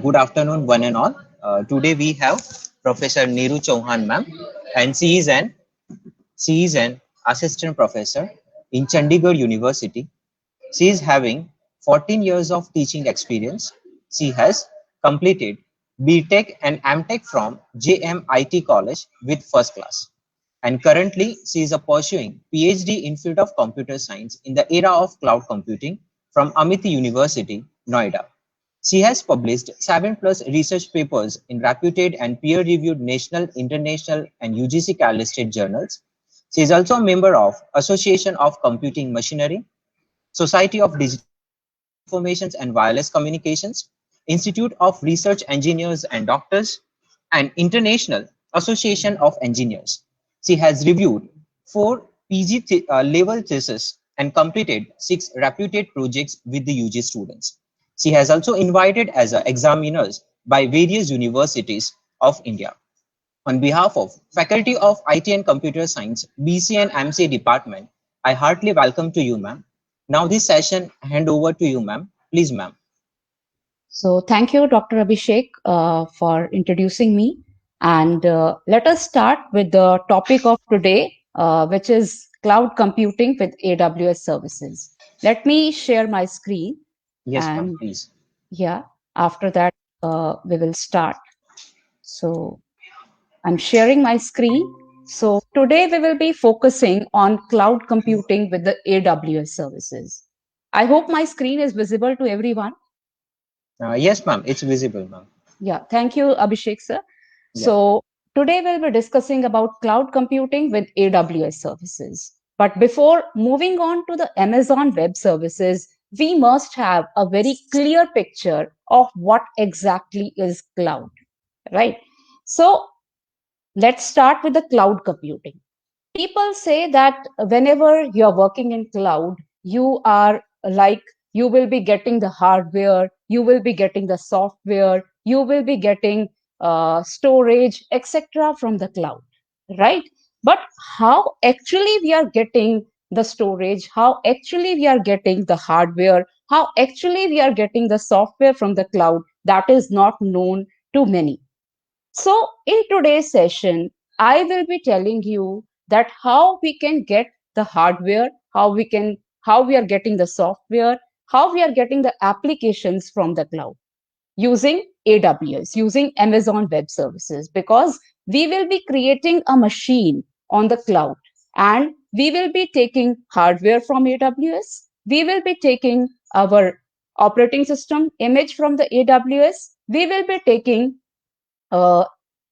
good afternoon, one and all. Today we have Professor Neeru Chauhan, ma'am, and she is an assistant professor in Chandigarh University. She is having 14 years of teaching experience. She has completed BTech and MTech from JMIT College with first class. And currently, she is pursuing PhD in field of computer science in the era of cloud computing from Amity University, Noida. She has published 7 plus research papers in reputed and peer-reviewed national, international, and UGC listed journals. She is also a member of Association of Computing Machinery, Society of Digital Informations and Wireless Communications, Institute of Research Engineers and Doctors, and International Association of Engineers. She has reviewed 4 PG level theses and completed 6 reputed projects with the UG students. She has also invited as examiners by various universities of India. On behalf of Faculty of IT and Computer Science, BC and MCA Department, I heartily welcome to you, ma'am. Now this session hand over to you, ma'am. Please, ma'am. So thank you, Dr. Abhishek, for introducing me. And let us start with the topic of today, which is cloud computing with AWS services. Let me share my screen. Yes, ma'am, And please. yeah, after that, we will start. So I'm sharing my screen. So today we will be focusing on cloud computing with the AWS services. I hope my screen is visible to everyone. Yes, ma'am, it's visible, ma'am. Yeah, thank you, Abhishek sir. Yeah. So today we'll be discussing about cloud computing with AWS services. But before moving on to the Amazon Web Services, we must have a very clear picture of what exactly is cloud, right? So let's start with the cloud computing. People say that whenever you're working in cloud, you are like, you will be getting the hardware, you will be getting the software, you will be getting storage, etc. from the cloud, right? But how actually we are getting the storage, how actually we are getting the hardware, how actually we are getting the software from the cloud, that is not known to many. So, in today's session, I will be telling you that how we can get the hardware, how we are getting the software, how we are getting the applications from the cloud using AWS, using Amazon Web Services, because we will be creating a machine on the cloud and we will be taking hardware from AWS. We will be taking our operating system image from the AWS. We will be taking uh,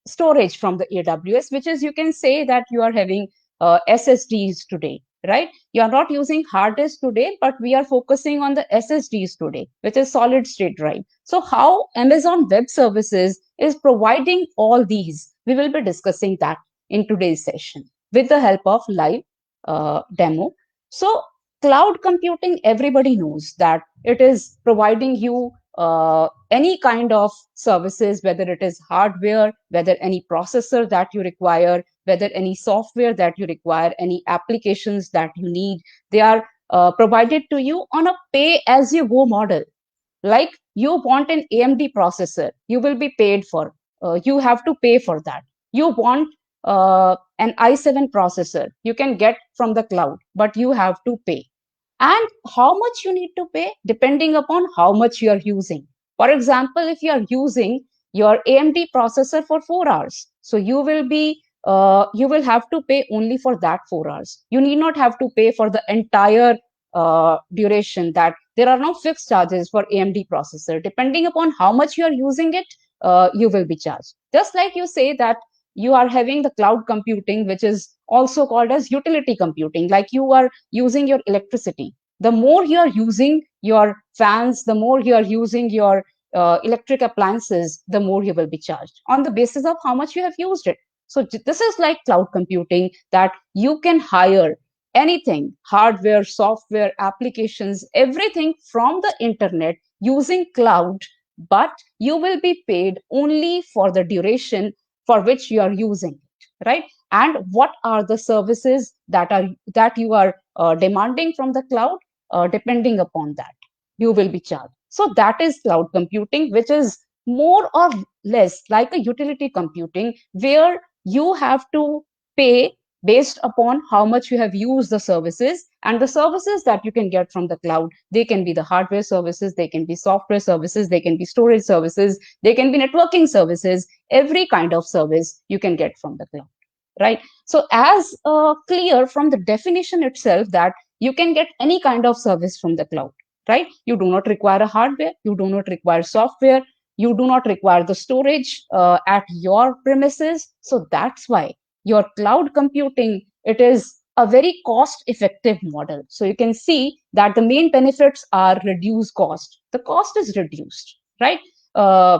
storage from the AWS, which is, you can say that you are having SSDs today, right? You are not using hard disk today, but we are focusing on the SSDs today, which is solid state drive. So how Amazon Web Services is providing all these, we will be discussing that in today's session with the help of live demo. So cloud computing, everybody knows that it is providing you any kind of services, whether it is hardware, whether any processor that you require, whether any software that you require, any applications that you need, they are provided to you on a pay as you go model. Like you want an AMD processor, you will be paid for, you have to pay for that. You want an i7 processor, you can get from the cloud, but you have to pay. And how much you need to pay depending upon how much you are using. For example, if you are using your AMD processor for 4 hours, so you will have to pay only for that 4 hours. You need not have to pay for the entire duration. That there are no fixed charges for AMD processor. Depending upon how much you are using it, you will be charged. Just like you say that you are having the cloud computing, which is also called as utility computing, like you are using your electricity. The more you are using your fans, the more you are using your electric appliances, the more you will be charged on the basis of how much you have used it. So this is like cloud computing, that you can hire anything, hardware, software, applications, everything from the internet using cloud, but you will be paid only for the duration for which you are using it, right? And what are the services that you are demanding from the cloud, depending upon that you will be charged. So that is cloud computing, which is more or less like a utility computing, where you have to pay based upon how much you have used the services, and the services that you can get from the cloud, they can be the hardware services, they can be software services, they can be storage services, they can be networking services, every kind of service you can get from the cloud, right? So as clear from the definition itself that you can get any kind of service from the cloud, right? You do not require a hardware, you do not require software, you do not require the storage at your premises. So that's why your cloud computing, it is a very cost effective model. So you can see that the main benefits are reduced cost, the cost is reduced, right? uh,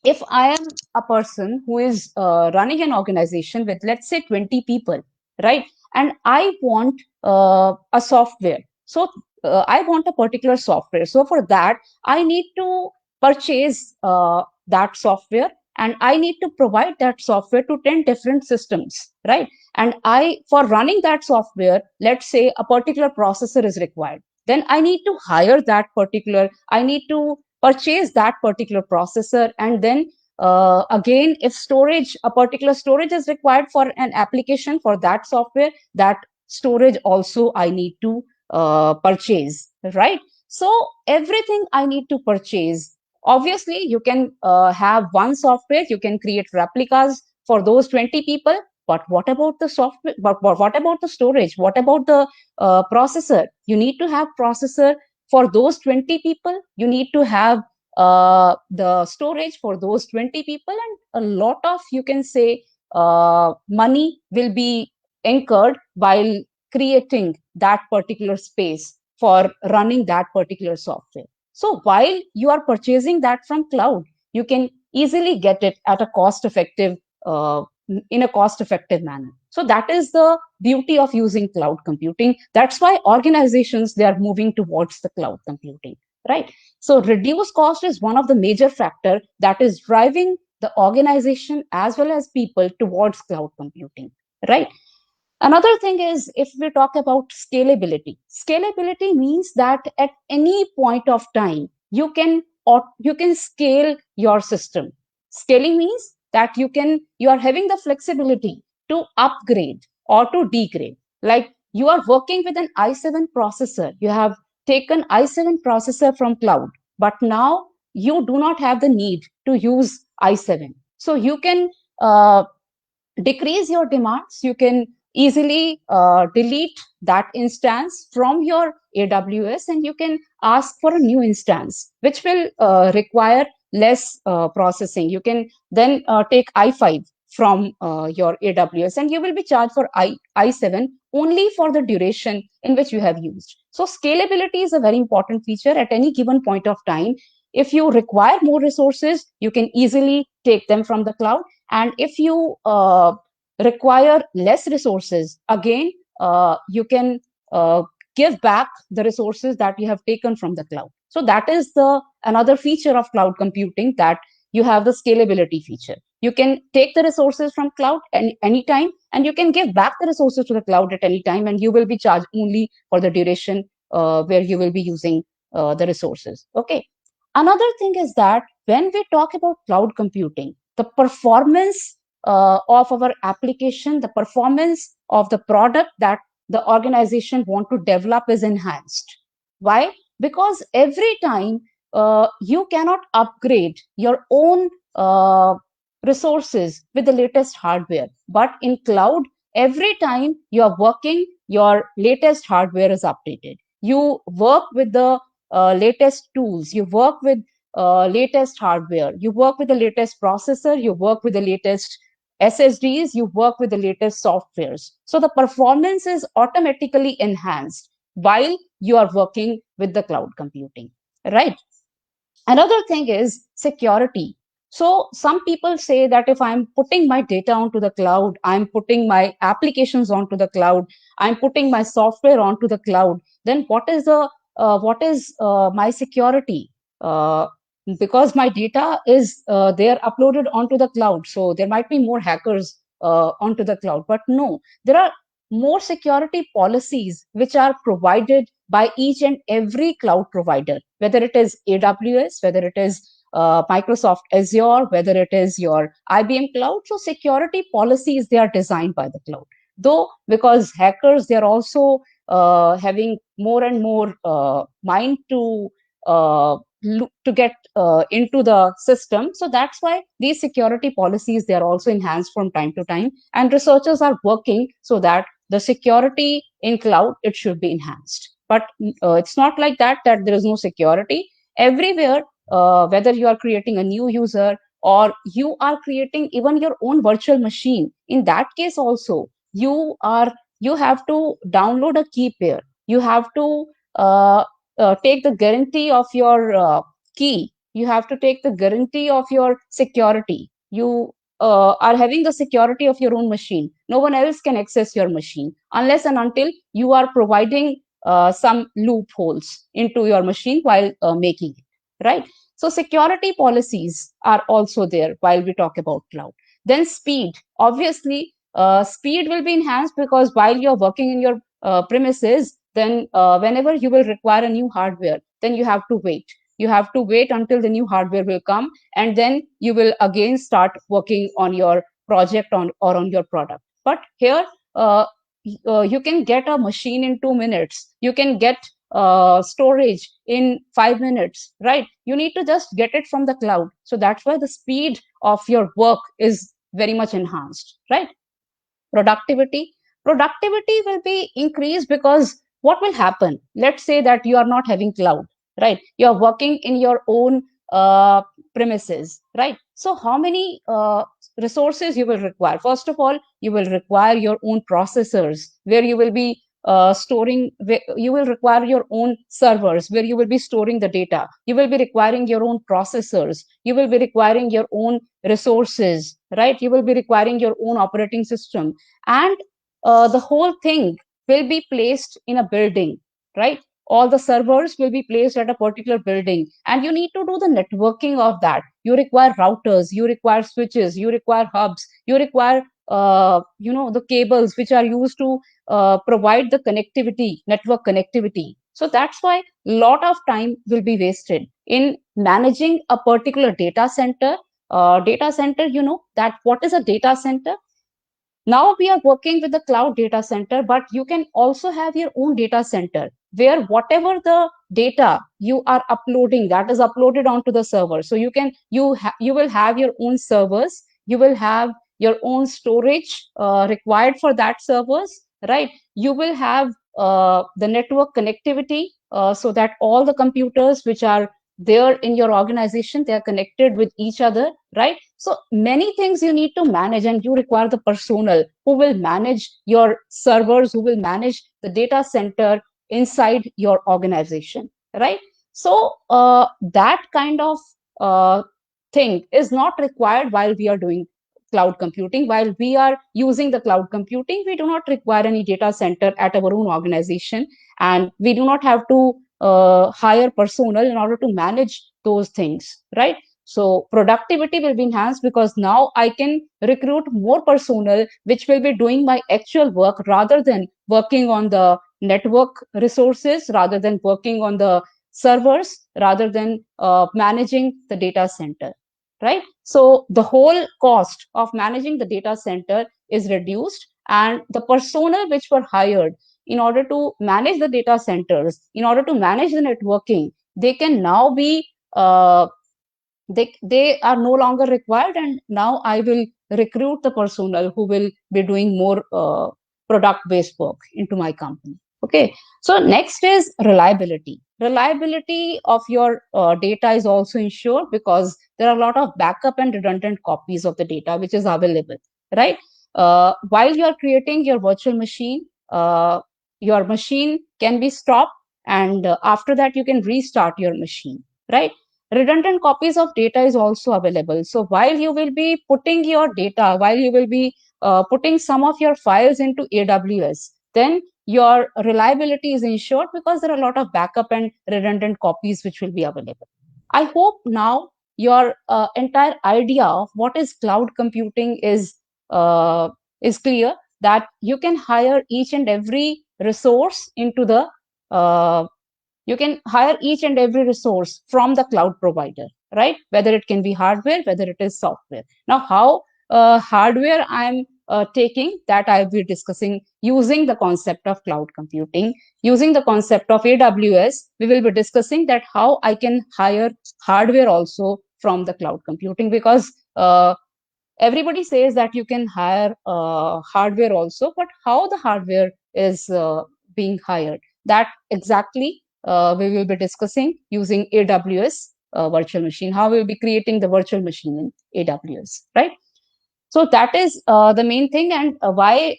if I am a person who is running an organization with, let's say, 20 people, right? And I want a software. So I want a particular software. So for that, I need to purchase that software, and I need to provide that software to 10 different systems, right? And for running that software, let's say a particular processor is required. Then I need to hire that particular, I need to purchase that particular processor, and then again, if storage, a particular storage is required for an application for that software, that storage also I need to purchase, right? So everything I need to purchase. Obviously you can have one software, you can create replicas for those 20 people, but what about the software, but what about the storage, what about the processor? You need to have processor for those 20 people, you need to have the storage for those 20 people, and a lot of, you can say, money will be incurred while creating that particular space for running that particular software. So while you are purchasing that from cloud, you can easily get it at a cost effective, in a cost effective manner. So that is the beauty of using cloud computing. That's why organizations, they are moving towards the cloud computing, right? So reduced cost is one of the major factor that is driving the organization as well as people towards cloud computing, right? Another thing is, if we talk about scalability, scalability means that at any point of time, you can scale your system. Scaling means that you are having the flexibility to upgrade or to degrade. Like you are working with an i7 processor, you have taken i7 processor from cloud, but now you do not have the need to use i7. So you can decrease your demands, you can easily delete that instance from your AWS, and you can ask for a new instance which will require less processing. You can then take i5 from your AWS, and you will be charged for i7 only for the duration in which you have used. So scalability is a very important feature. At any given point of time, if you require more resources, you can easily take them from the cloud, and if you require less resources, again, you can give back the resources that you have taken from the cloud. So that is the another feature of cloud computing, that you have the scalability feature. You can take the resources from cloud anytime, and you can give back the resources to the cloud at any time, and you will be charged only for the duration where you will be using the resources. Okay. Another thing is that when we talk about cloud computing, the performance of our application, the performance of the product that the organization want to develop is enhanced. Why? Because every time you cannot upgrade your own resources with the latest hardware, but in cloud, every time you are working, your latest hardware is updated. You work with the latest tools, you work with latest hardware, you work with the latest processor, you work with the latest SSDs, you work with the latest softwares. So the performance is automatically enhanced while you are working with the cloud computing, right? Another thing is security. So some people say that if I'm putting my data onto the cloud, I'm putting my applications onto the cloud, I'm putting my software onto the cloud, then what is my security? Because my data is they're uploaded onto the cloud, so there might be more hackers onto the cloud. But no, there are more security policies which are provided by each and every cloud provider, whether it is AWS, whether it is Microsoft Azure, whether it is your IBM cloud. So security policies, they are designed by the cloud. Though because hackers, they're also having more and more mind to to get into the system. So that's why these security policies, they are also enhanced from time to time, and researchers are working so that the security in cloud, it should be enhanced. But it's not like that there is no security everywhere. Whether you are creating a new user or you are creating even your own virtual machine, in that case also you have to download a key pair. You have to take the guarantee of your key. You have to take the guarantee of your security. You are having the security of your own machine. No one else can access your machine unless and until you are providing some loopholes into your machine while making it, right? So security policies are also there while we talk about cloud. Then speed. Obviously, speed will be enhanced because while you're working in your premises, then whenever you will require a new hardware, then you have to wait. You have to wait until the new hardware will come, and then you will again start working on your project or on your product. But here, you can get a machine in 2 minutes. You can get storage in 5 minutes, right? You need to just get it from the cloud. So that's why the speed of your work is very much enhanced, right? Productivity will be increased because what will happen, let's say that you are not having cloud, right? You are working in your own premises, right? So how many resources you will require? First of all, you will require your own processors, where you will be storing, you will require your own servers where you will be storing the data. You will be requiring your own processors. You will be requiring your own resources, right? You will be requiring your own operating system, and the whole thing will be placed in a building, right? All the servers will be placed at a particular building, and you need to do the networking of that. You require routers, you require switches, you require hubs, you require the cables which are used to provide the connectivity, network connectivity. So that's why a lot of time will be wasted in managing a particular data center. Data center, you know that what is a data center? Now we are working with the cloud data center, but you can also have your own data center where whatever the data you are uploading, that is uploaded onto the server. So you will have your own servers, you will have your own storage required for that servers, right? You will have the network connectivity, so that all the computers which are there in your organization, they are connected with each other, right? So many things you need to manage, and you require the personnel who will manage your servers, who will manage the data center inside your organization, right? So that kind of uh, thing is not required while we are doing cloud computing. While we are using the cloud computing, we do not require any data center at our own organization, and we do not have to hire personnel in order to manage those things, right? So productivity will be enhanced because now I can recruit more personnel which will be doing my actual work rather than working on the network resources, rather than working on the servers, rather than managing the data center, right? So the whole cost of managing the data center is reduced, and the personnel which were hired in order to manage the data centers, in order to manage the networking, they can now be they are no longer required, and now I will recruit the personnel who will be doing more product based work into my company. Okay, so next is reliability of your data is also ensured because there are a lot of backup and redundant copies of the data which is available, right? While you are creating your virtual machine, your machine can be stopped, and after that you can restart your machine, right? Redundant copies of data is also available. So while you will be putting your data, while you will be putting some of your files into AWS, then your reliability is ensured because there are a lot of backup and redundant copies which will be available. I hope now your entire idea of what is cloud computing is clear, that you can hire each and every resource into the uh, you can hire each and every resource from the cloud provider. right? Whether it can be hardware, whether it is software. Now, how hardware I'm taking, that I'll be discussing using the concept of cloud computing. Using the concept of AWS, we will be discussing that how I can hire hardware also from the cloud computing, because everybody says that you can hire hardware also, but how the hardware is being hired, that exactly we will be discussing using AWS virtual machine, how we'll be creating the virtual machine in AWS, right? So that is the main thing, and why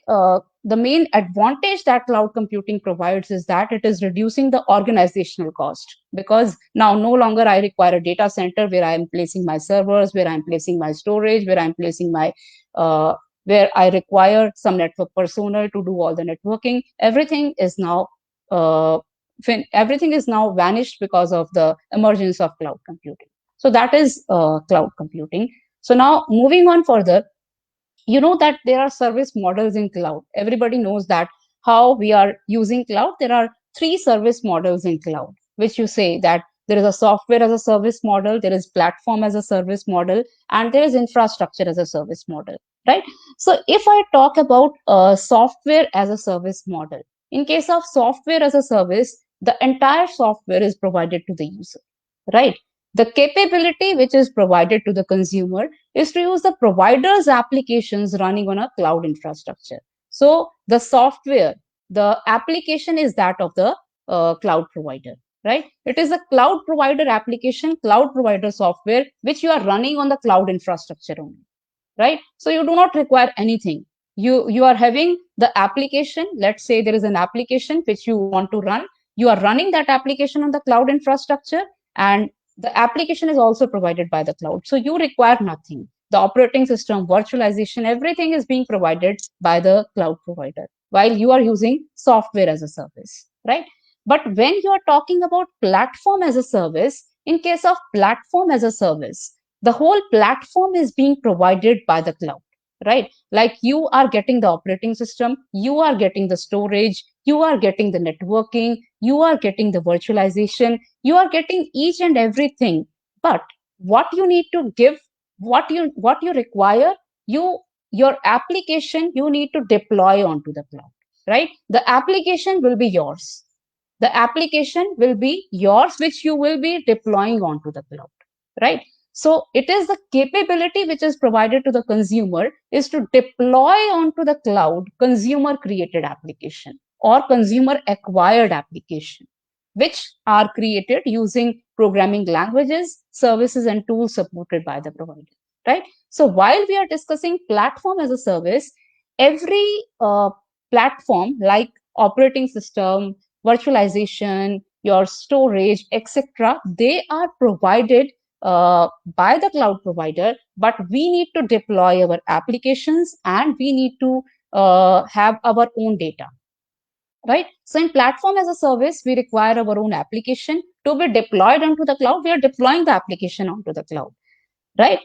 the main advantage that cloud computing provides is that it is reducing the organizational cost, because now no longer I require a data center where I am placing my servers, where I'm placing my storage, where I'm placing my where I require some network personnel to do all the networking. Everything is now everything is now vanished because of the emergence of cloud computing. So that is cloud computing. So now moving on further, you know that there are service models in cloud. Everybody knows that how we are using cloud. There are three service models in cloud, which you say that there is a software as a service model, there is platform as a service model, and there is infrastructure as a service model, right? So if I talk about software as a service model, in case of software as a service, the entire software is provided to the user, right? The capability which is provided to the consumer is to use the provider's applications running on a cloud infrastructure. So the software, the application is that of the cloud provider, right? It is a cloud provider application, cloud provider software, which you are running on the cloud infrastructure only, right? So you do not require anything. You are having the application. Let's say there is an application which you want to run. You are running that application on the cloud infrastructure, and the application is also provided by the cloud. So you require nothing. The operating system, virtualization, everything is being provided by the cloud provider, while you are using software as a service, right? But when you are talking about platform as a service, in case of platform as a service, the whole platform is being provided by the cloud, right? Like you are getting the operating system, you are getting the storage, you are getting the networking, you are getting the virtualization, you are getting each and everything. But what you need to give, what you require, you your application you need to deploy onto the cloud, right? The application will be yours. The application will be yours, which you will be deploying onto the cloud, right? So it is the capability which is provided to the consumer is to deploy onto the cloud consumer created application or consumer acquired application, which are created using programming languages, services, and tools supported by the provider, right? So while we are discussing platform as a service, every platform like operating system, virtualization, your storage, etc., they are provided by the cloud provider, but we need to deploy our applications and we need to have our own data, right? So in platform as a service, we require our own application to be deployed onto the cloud. We are deploying the application onto the cloud, right?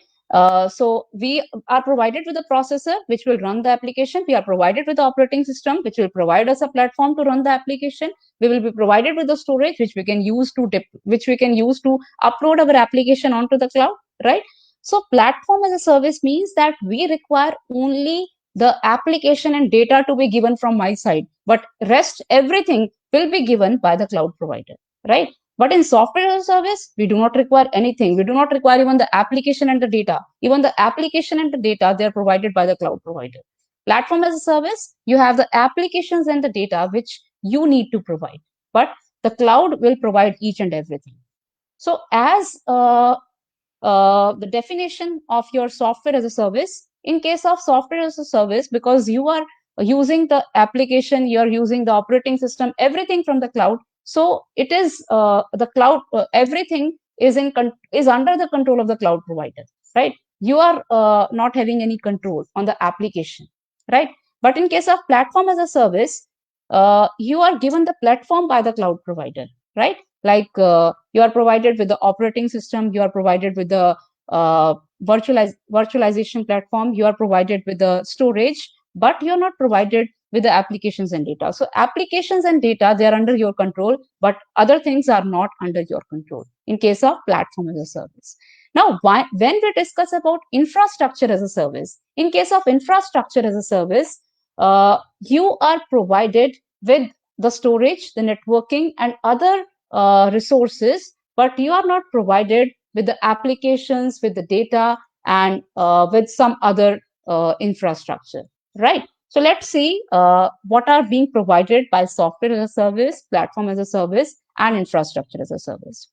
So we are provided with a processor which will run the application. We are provided with the operating system which will provide us a platform to run the application. We will be provided with the storage which we can use to upload our application onto the cloud, right? So platform as a service means that we require only the application and data to be given from my side, but rest everything will be given by the cloud provider, right? But in software as a service, we do not require anything. We do not require even the application and the data. Even the application and the data, they are provided by the cloud provider. Platform as a service, you have the applications and the data which you need to provide, but the cloud will provide each and everything. So as the definition of your software as a service, in case of software as a service, because you are using the application, you're using the operating system, everything from the cloud. So it is the cloud, everything is under the control of the cloud provider, right? You are not having any control on the application, right? But in case of platform as a service, you are given the platform by the cloud provider, right? Like you are provided with the operating system, you are provided with the virtualization platform, you are provided with the storage, but you're not provided with the applications and data. So applications and data, they are under your control, but other things are not under your control. in case of platform as a service. Now, when we discuss about infrastructure as a service, in case of infrastructure as a service, you are provided with the storage, the networking, and other resources, but you are not provided with the applications, with the data, and with some other infrastructure, right? So let's see what are being provided by software as a service, platform as a service, and infrastructure as a service.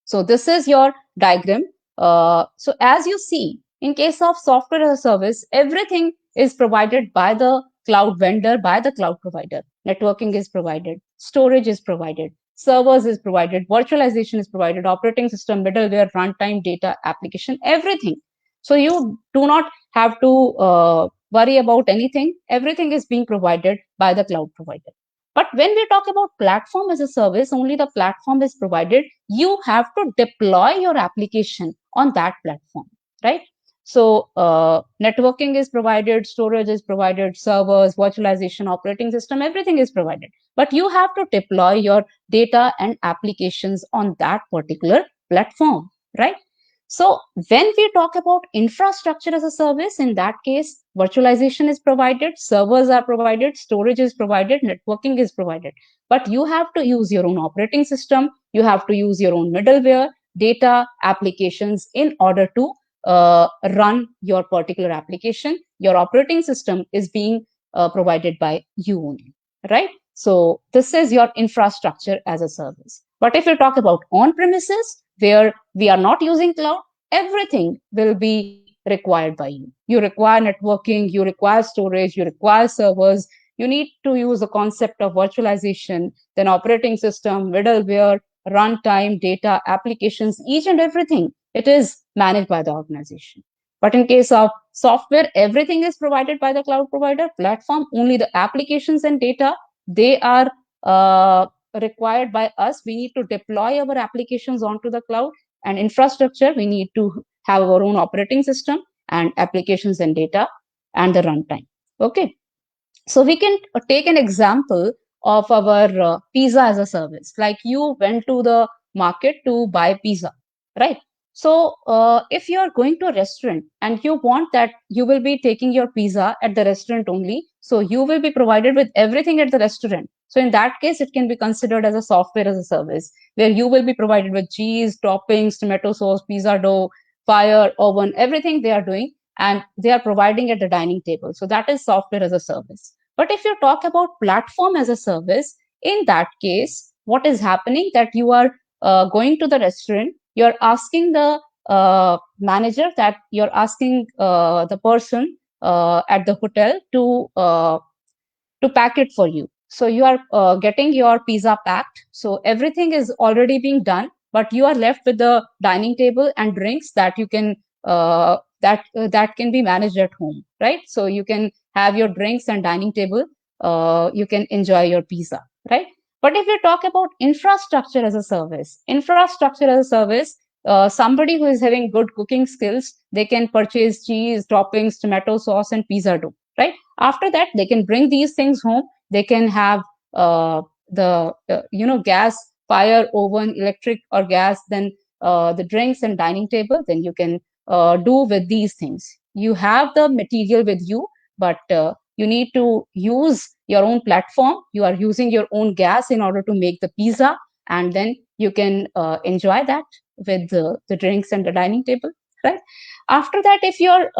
So this is your diagram. So as you see, in case of software as a service, everything is provided by the cloud vendor, by the cloud provider. Networking is provided, storage is provided, servers is provided, virtualization is provided, operating system, middleware, runtime, data, application, everything. So you do not have to worry about anything. Everything is being provided by the cloud provider. But when we talk about platform as a service, only the platform is provided. You have to deploy your application on that platform, right? So networking is provided, storage is provided, servers, virtualization, operating system, everything is provided. But you have to deploy your data and applications on that particular platform, right? So when we talk about infrastructure as a service, in that case, virtualization is provided, servers are provided, storage is provided, networking is provided. But you have to use your own operating system, you have to use your own middleware, data, applications in order to run your particular application. Your operating system is being provided by you only, right? So this is your infrastructure as a service. But if you talk about on-premises, where we are not using cloud, everything will be required by you. You require networking, you require storage, you require servers, you need to use the concept of virtualization, then operating system, middleware, runtime, data, applications, each and everything, it is managed by the organization. But in case of software, everything is provided by the cloud provider. Platform, only the applications and data, they are required by us. We need to deploy our applications onto the cloud, and infrastructure, we need to have our own operating system and applications and data and the runtime. Okay. So we can take an example of our pizza as a service. Like you went to the market to buy pizza, right? So if you are going to a restaurant and you want that you will be taking your pizza at the restaurant only, so you will be provided with everything at the restaurant. So in that case, it can be considered as a software as a service, where you will be provided with cheese, toppings, tomato sauce, pizza dough, fire, oven, everything they are doing, and they are providing at the dining table. So that is software as a service. But if you talk about platform as a service, in that case, what is happening that you are going to the restaurant, you're asking the manager, that you're asking the person at the hotel to pack it for you. So you are getting your pizza packed. So everything is already being done, but you are left with the dining table and drinks that you can that can be managed at home, right? So you can have your drinks and dining table. You can enjoy your pizza, right? But if you talk about infrastructure as a service, somebody who is having good cooking skills, they can purchase cheese, toppings, tomato sauce, and pizza dough, right? After that, they can bring these things home. They can have gas, fire, oven, electric or gas, then the drinks and dining table. Then you can do with these things. You have the material with you, but you need to use your own platform. You are using your own gas in order to make the pizza, and then you can enjoy that with the drinks and the dining table, right? After that, if you're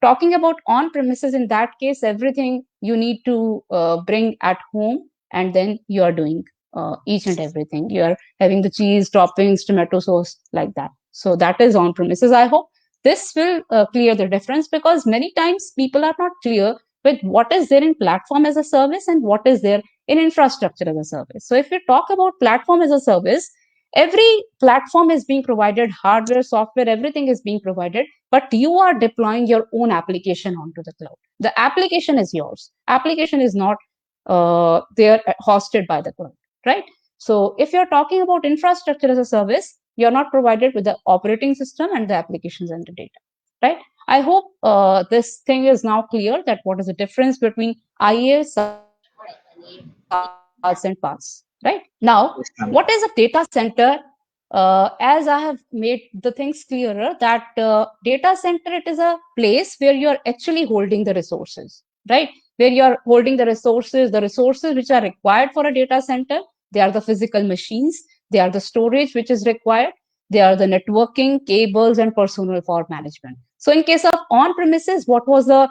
talking about on premises, in that case, everything you need to bring at home, and then you are doing each and everything. You are having the cheese, toppings, tomato sauce, like that. So that is on premises. I hope this will clear the difference, because many times people are not clear with what is there in platform as a service and what is there in infrastructure as a service. So if we talk about platform as a service, every platform is being provided, hardware, software, everything is being provided, but you are deploying your own application onto the cloud. The application is yours. Application is not there hosted by the cloud, right? So if you're talking about infrastructure as a service, you're not provided with the operating system and the applications and the data, right? I hope this thing is now clear, that what is the difference between IaaS, SaaS, and PaaS, right? Now, Yes, ma'am. what is a data center as I have made the things clearer, that data center, it is a place where you are actually holding the resources, right? Where you are holding the resources which are required for a data center. They are the physical machines. They are the storage which is required. They are the networking, cables, and personnel for management. So in case of on-premises, what was the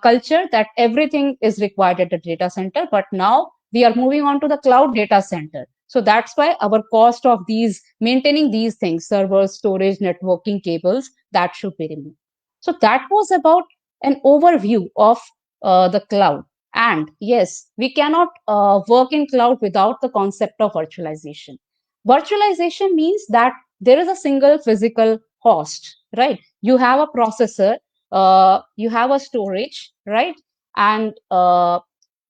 culture that everything is required at the data center, but now we are moving on to the cloud data center. So that's why our cost of these maintaining these things, servers, storage, networking, cables, that should be removed. So that was about an overview of the cloud. And yes, we cannot work in cloud without the concept of virtualization. Virtualization means that there is a single physical host, right? You have a processor, you have a storage, right? And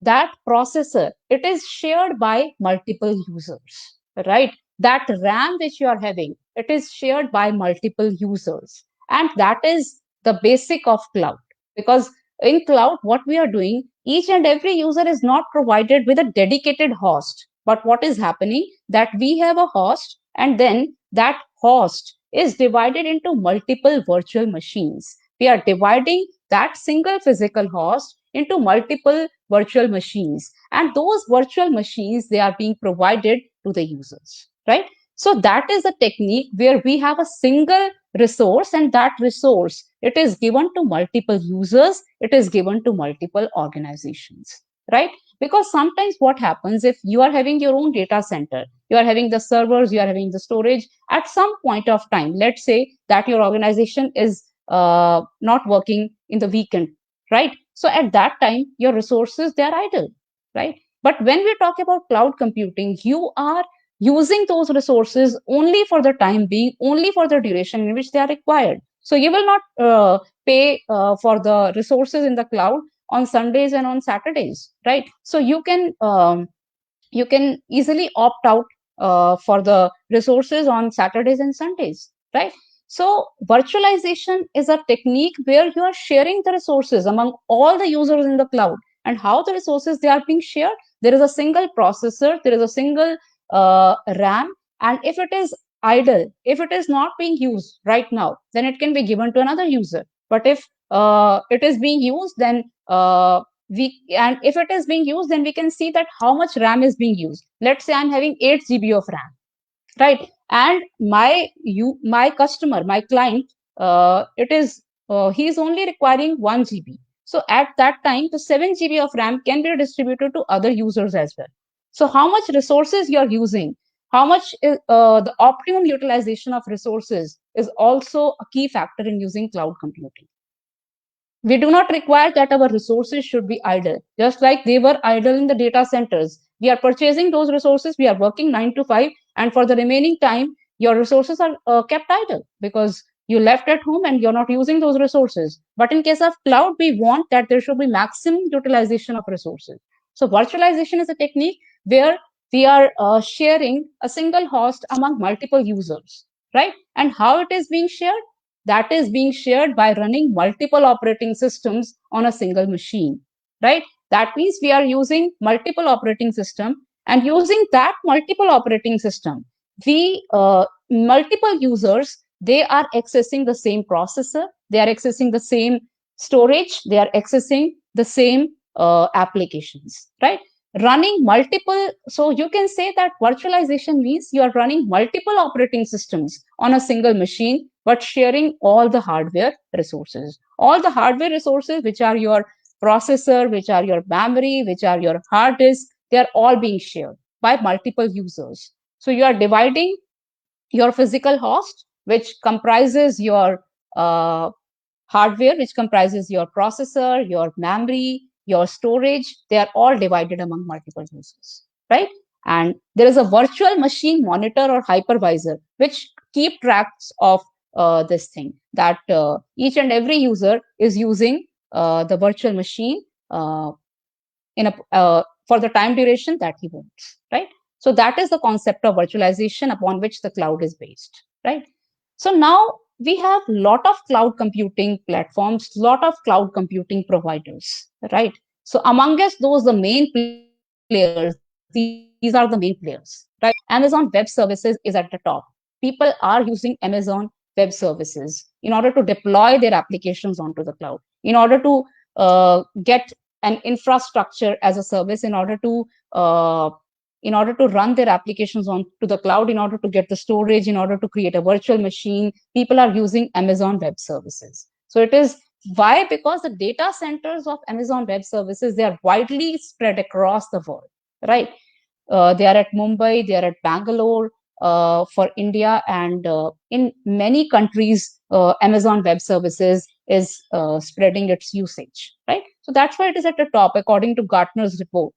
that processor, it is shared by multiple users, right? That RAM which you are having, it is shared by multiple users. And that is the basic of cloud. Because in cloud, what we are doing, each and every user is not provided with a dedicated host. But what is happening, that we have a host, and then that host is divided into multiple virtual machines. We are dividing that single physical host into multiple virtual machines, and those virtual machines, they are being provided to the users, right? So that is a technique where we have a single resource, and that resource, it is given to multiple users, it is given to multiple organizations, right? Because sometimes what happens, if you are having your own data center, you are having the servers, you are having the storage, at some point of time, let's say that your organization is not working in the weekend, right? So at that time, your resources, they are idle, right? But when we talk about cloud computing, you are using those resources only for the time being, only for the duration in which they are required. So you will not pay for the resources in the cloud on Sundays and on Saturdays, right? So you can easily opt out for the resources on Saturdays and Sundays, right? So virtualization is a technique where you are sharing the resources among all the users in the cloud. And how the resources, they are being shared, there is a single processor, there is a single RAM, and if it is idle, if it is not being used right now, then it can be given to another user. But if it is being used, then and if it is being used, then we can see that how much RAM is being used. Let's say I'm having 8 GB of RAM, right? And my customer, my client, it is he is only requiring 1 GB. So at that time, the 7 GB of RAM can be distributed to other users as well. So how much resources you are using, how much is, the optimum utilization of resources is also a key factor in using cloud computing. We do not require that our resources should be idle, just like they were idle in the data centers. We are purchasing those resources, we are working 9 to 5, and for the remaining time, your resources are kept idle because you left at home and you're not using those resources. But in case of cloud, we want that there should be maximum utilization of resources. So virtualization is a technique where we are sharing a single host among multiple users, right? And how it is being shared? That is being shared by running multiple operating systems on a single machine, right? That means we are using multiple operating system, and using that multiple operating system, we multiple users, they are accessing the same processor, they are accessing the same storage, they are accessing the same applications, right? Running multiple, so you can say that virtualization means you are running multiple operating systems on a single machine, but sharing all the hardware resources. All the hardware resources, which are your processor, which are your memory, which are your hard disk, they are all being shared by multiple users. So you are dividing your physical host, which comprises your hardware, which comprises your processor, your memory, your storage. They are all divided among multiple users, right? And there is a virtual machine monitor or hypervisor, which keep tracks of this thing, that each and every user is using the virtual machine in a for the time duration that he wants, right? So that is the concept of virtualization upon which the cloud is based, right? So now we have lot of cloud computing platforms, lot of cloud computing providers, right? So among us, those the main players, these are the main players, right? Amazon Web Services is at the top. people are using Amazon Web Services in order to deploy their applications onto the cloud, in order to get an infrastructure as a service, uh, in order to run their applications onto the cloud, in order to get the storage, in order to create a virtual machine. People are using Amazon Web Services. So it is why, because the data centers of Amazon Web Services, they are widely spread across the world, right? They are at Mumbai, they are at Bangalore for India, and in many countries, Amazon Web Services is spreading its usage, right? So that's why it is at the top, according to Gartner's report.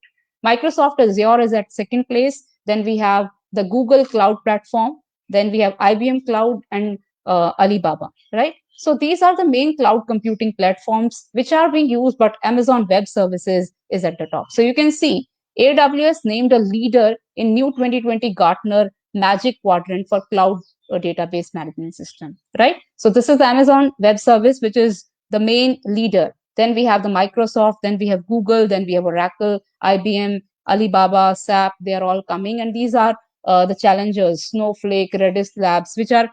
Microsoft Azure is at second place. Then we have the Google Cloud Platform. Then we have IBM Cloud and Alibaba, right? So these are the main cloud computing platforms which are being used, but Amazon Web Services is at the top. So you can see AWS named a leader in new 2020 Gartner Magic Quadrant for Cloud Database Management System, right? So this is the Amazon Web Service, which is the main leader. Then we have the Microsoft, then we have Google, then we have Oracle, IBM, Alibaba, SAP. They are all coming, and these are the challengers: Snowflake, Redis Labs, which are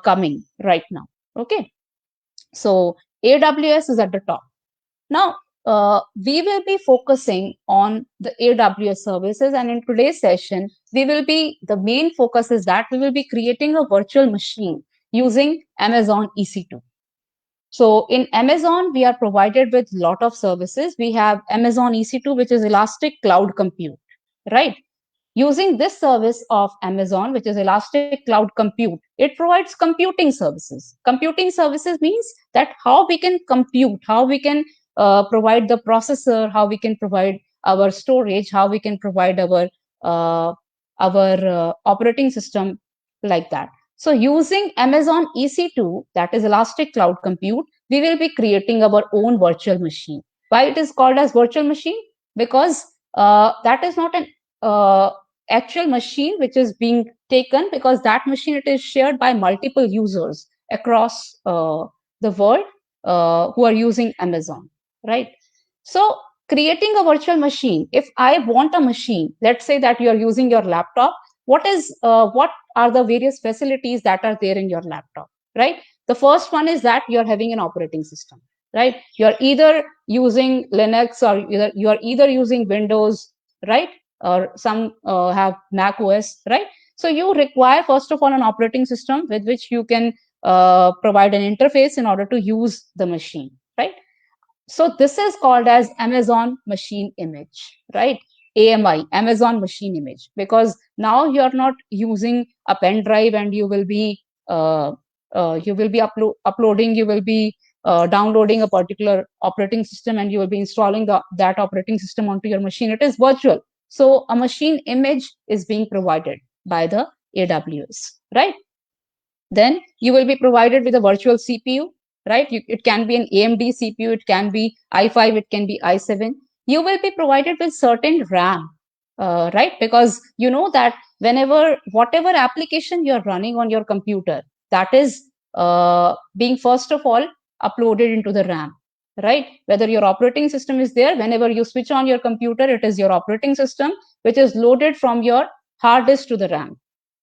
coming right now. Okay, so AWS is at the top. Now, we will be focusing on the AWS services, and in today's session, the main focus is that we will be creating a virtual machine using Amazon EC2. So in Amazon, we are provided with a lot of services. We have Amazon EC2, which is Elastic Cloud Compute, right? Using this service of Amazon, which is Elastic Cloud Compute, it provides computing services. Computing services means that how we can compute, how we can provide the processor, how we can provide our storage, how we can provide our operating system, like that. So using Amazon EC2, that is Elastic Cloud Compute, we will be creating our own virtual machine. Why it is called as virtual machine? Because that is not an actual machine which is being taken, because that machine, it is shared by multiple users across the world who are using Amazon, right? So creating a virtual machine, if I want a machine, let's say that you are using your laptop, what are the various facilities that are there in your laptop, right? The first one is that you're having an operating system, right? You're either using Linux, or you're either using Windows, right? Or some have Mac OS, right? So you require, first of all, an operating system with which you can provide an interface in order to use the machine, right? So this is called as Amazon Machine Image, right? AMI, Amazon Machine Image, because now you are not using a pen drive, and you will be uploading, you will be downloading a particular operating system, and you will be installing that operating system onto your machine. It is virtual. So a machine image is being provided by the AWS, right? Then you will be provided with a virtual CPU, right? It can be an AMD CPU, it can be i5, it can be i7. You will be provided with certain RAM, right? Because you know that whatever application you're running on your computer, that is being, first of all, uploaded into the RAM, right? Whether your operating system is there, whenever you switch on your computer, it is your operating system which is loaded from your hard disk to the RAM,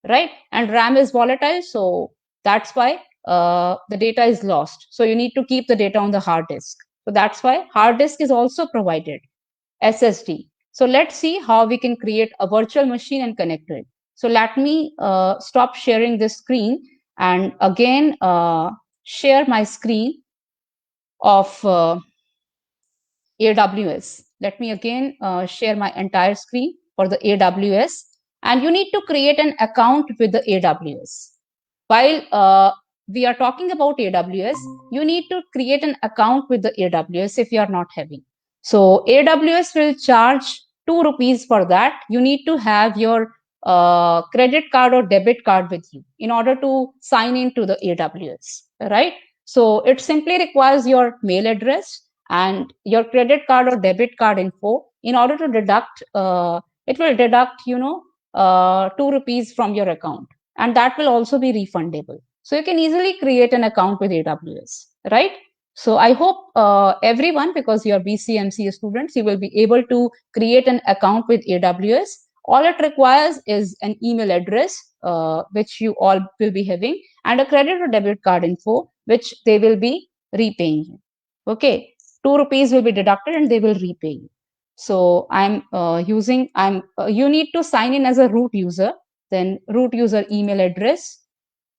right? And RAM is volatile, so that's why the data is lost. So you need to keep the data on the hard disk. So that's why hard disk is also provided, SSD. So let's see how we can create a virtual machine and connect to it. So let me stop sharing this screen, and again share my screen of AWS. Let me again share my entire screen for the AWS. And you need to create an account with the AWS. While we are talking about AWS, you need to create an account with the AWS if you are not having. So AWS will charge 2 rupees for that. You need to have your credit card or debit card with you in order to sign into the AWS, right? So it simply requires your mail address and your credit card or debit card info in order to deduct. It will deduct 2 rupees from your account, and that will also be refundable. So you can easily create an account with AWS, right? So I hope everyone, because you are BCMCA students, you will be able to create an account with AWS. All it requires is an email address, which you all will be having, and a credit or debit card info, which they will be repaying you. Okay, 2 rupees will be deducted and they will repay you. So you need to sign in as a root user, then root user email address,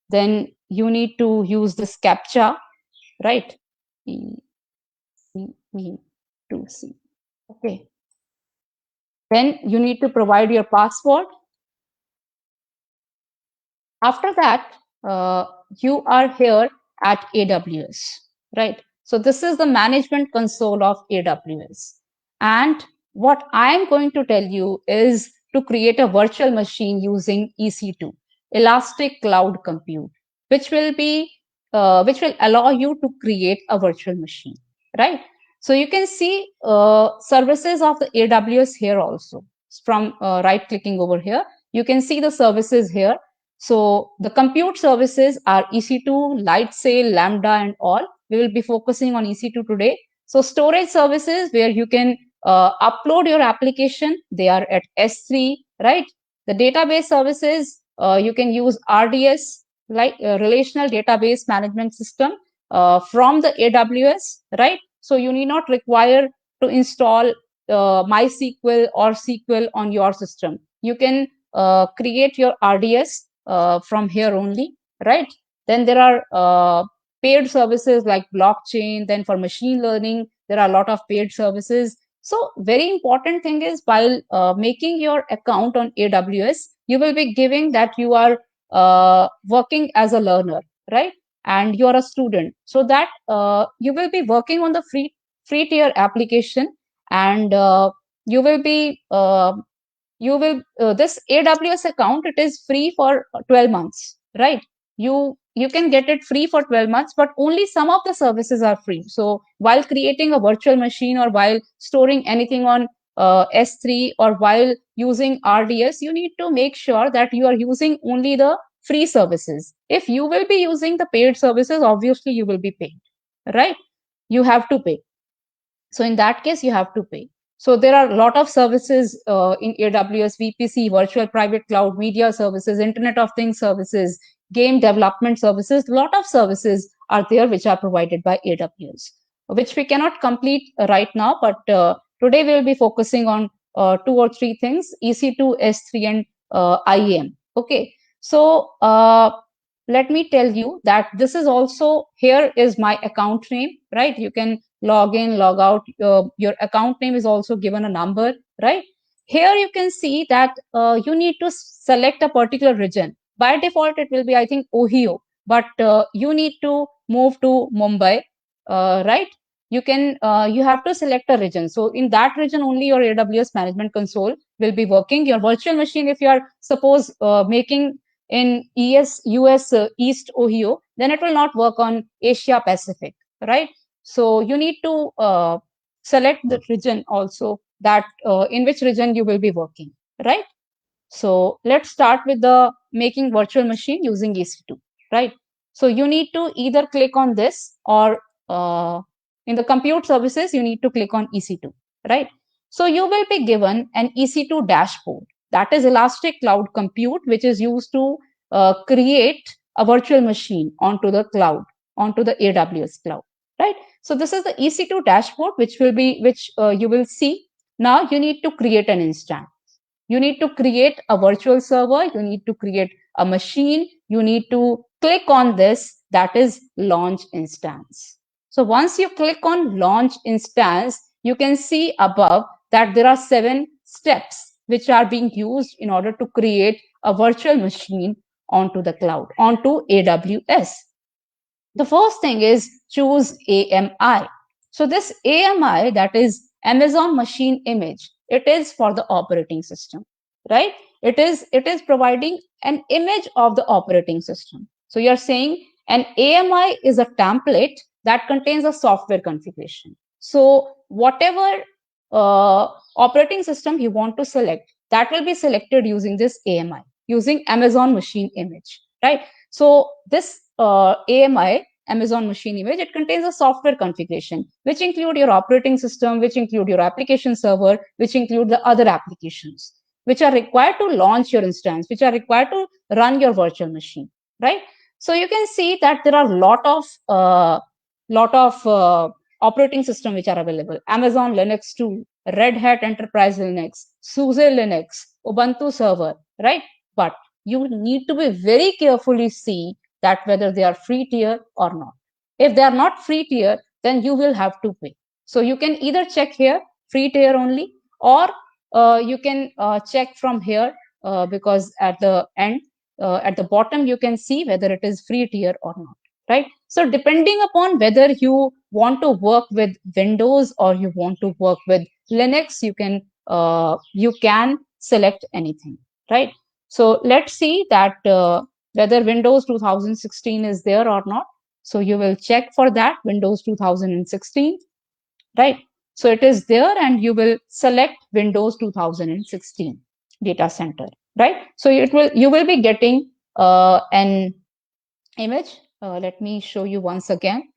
then you need to use this captcha, right? E2C. Okay. Then you need to provide your password. After that, you are here at AWS, right? So this is the management console of AWS. And what I'm going to tell you is to create a virtual machine using EC2, Elastic Cloud Compute, which will allow you to create a virtual machine, right? So you can see services of the AWS here also. From right clicking over here, you can see the services here. So the compute services are EC2, Lightsail, Lambda, and all. We will be focusing on EC2 today. So storage services where you can upload your application, they are at S3, right? The database services, you can use RDS, like Relational Database Management System, from the AWS, right? So you need not require to install MySQL or SQL on your system. You can create your RDS from here only, right? Then there are paid services like blockchain. Then for machine learning, there are a lot of paid services. So very important thing is, while making your account on AWS, you will be giving that you are working as a learner, right? And you are a student, so that you will be working on the free tier application, and you will be this AWS account, it is free for 12 months, right? You can get it free for 12 months, but only some of the services are free. So while creating a virtual machine, or while storing anything on S3, or while using RDS, you need to make sure that you are using only the free services. If you will be using the paid services, obviously you will be paid, right? You have to pay. So in that case, you have to pay. So there are a lot of services in AWS: VPC, Virtual Private Cloud, media services, Internet of Things services, game development services. A lot of services are there which are provided by AWS, which we cannot complete right now. But today we will be focusing on 2 or 3 things: EC2, S3, and IAM. Okay. So let me tell you that this is also, here is my account name, right? You can log in, log out. Your account name is also given a number, right? Here you can see that you need to select a particular region. By default, it will be, I think, Ohio, but you need to move to Mumbai, right? You have to select a region. So in that region only your AWS Management Console will be working. Your virtual machine, if you are suppose making in US East Ohio, then it will not work on Asia Pacific, right? So you need to select the region also, that in which region you will be working, right? So let's start with the making virtual machine using EC2, right? So you need to either click on this, or in the compute services, you need to click on EC2, right? So you will be given an EC2 dashboard, that is Elastic Cloud Compute, which is used to create a virtual machine onto the cloud, onto the AWS cloud, right? So this is the EC2 dashboard, which you will see. Now you need to create an instance. You need to create a virtual server. You need to create a machine. You need to click on this, that is launch instance. So once you click on launch instance, you can see above that there are 7 steps which are being used in order to create a virtual machine onto the cloud, onto AWS. The first thing is choose AMI. So this AMI, that is Amazon Machine Image, it is for the operating system, right? It is providing an image of the operating system. So you're saying an AMI is a template that contains a software configuration. So whatever operating system you want to select, that will be selected using this AMI, using Amazon Machine Image, right? So this AMI, Amazon Machine Image, it contains a software configuration, which include your operating system, which include your application server, which include the other applications. which are required to launch your instance, which are required to run your virtual machine, right? So you can see that there are lot of operating system which are available. Amazon Linux 2, Red Hat Enterprise Linux, SUSE Linux, Ubuntu Server, right? But you need to be very carefully see that whether they are free tier or not. If they are not free tier, then you will have to pay. So you can either check here free tier only, or you can check from here, because at the end, at the bottom, you can see whether it is free tier or not, right? So depending upon whether you want to work with Windows or you want to work with Linux, you can select anything, right? So let's see that whether Windows 2016 is there or not. So you will check for that Windows 2016, right? So it is there, and you will select Windows 2016 data center, right? So you will be getting an image. Let me show you once again.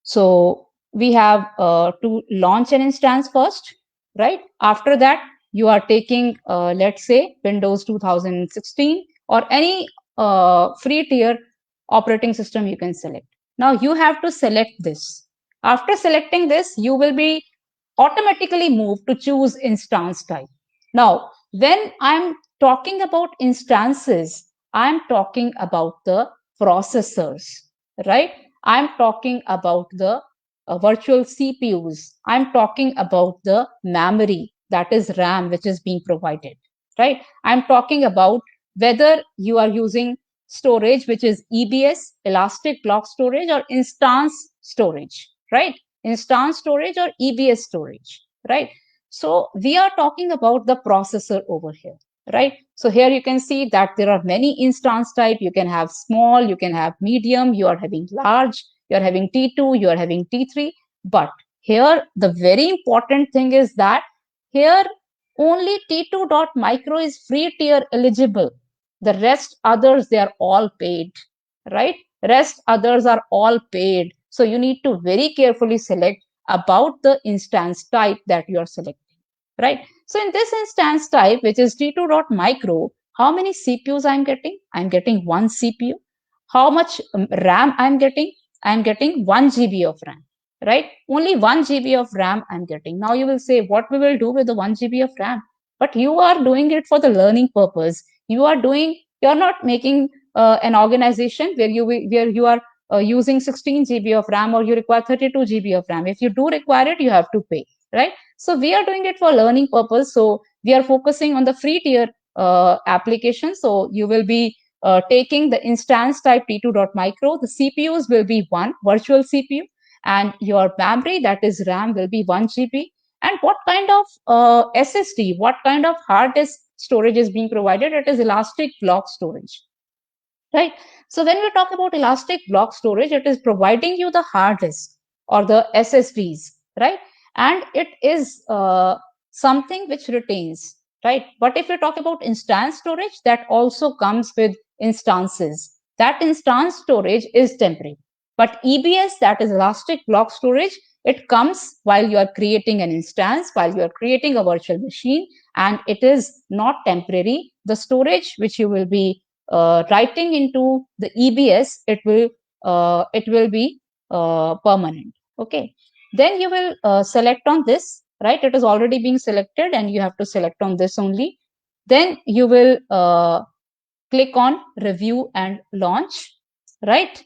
So we have to launch an instance first, right? After that, you are taking, let's say, Windows 2016 or any free tier operating system you can select. Now you have to select this. After selecting this, you will be automatically moved to choose instance type. Now, when I'm talking about instances, I'm talking about the processors, right? I'm talking about the virtual CPUs. I'm talking about the memory, that is RAM, which is being provided, right? I'm talking about whether you are using storage, which is EBS, elastic block storage, or instance storage, right? Instance storage or EBS storage, right? So we are talking about the processor over here, right? So here you can see that there are many instance type. You can have small, you can have medium, you are having large, you are having T2, you are having T3. But here the very important thing is that here only T2.micro is free tier eligible. The rest others, they are all paid, right? Rest others are all paid. So you need to very carefully select about the instance type that you are selecting, right? So in this instance type, which is T2.micro, how many CPUs I'm getting? I'm getting one CPU. How much RAM I'm getting? I'm getting 1 GB of RAM, right? Only 1 GB of RAM I'm getting. Now you will say, what we will do with the 1 GB of RAM? But you are doing it for the learning purpose. You're not making an organization where you are using 16 GB of RAM, or you require 32 GB of RAM. If you do require it, you have to pay, right? So we are doing it for learning purpose. So we are focusing on the free tier application. So you will be taking the instance type T2.micro. The CPUs will be one virtual CPU, and your memory, that is RAM, will be 1 GB. And what kind of SSD, what kind of hard disk storage is being provided? It is elastic block storage, right? So when we talk about elastic block storage, it is providing you the hard disk or the SSDs, right? And it is something which retains, right? But if you talk about instance storage, that also comes with instances. That instance storage is temporary. But EBS, that is elastic block storage, it comes while you are creating an instance, while you are creating a virtual machine, and it is not temporary. The storage which you will be writing into the EBS, it will be permanent. Okay. Then you will select on this, right? It is already being selected, and you have to select on this only. Then you will click on review and launch, right?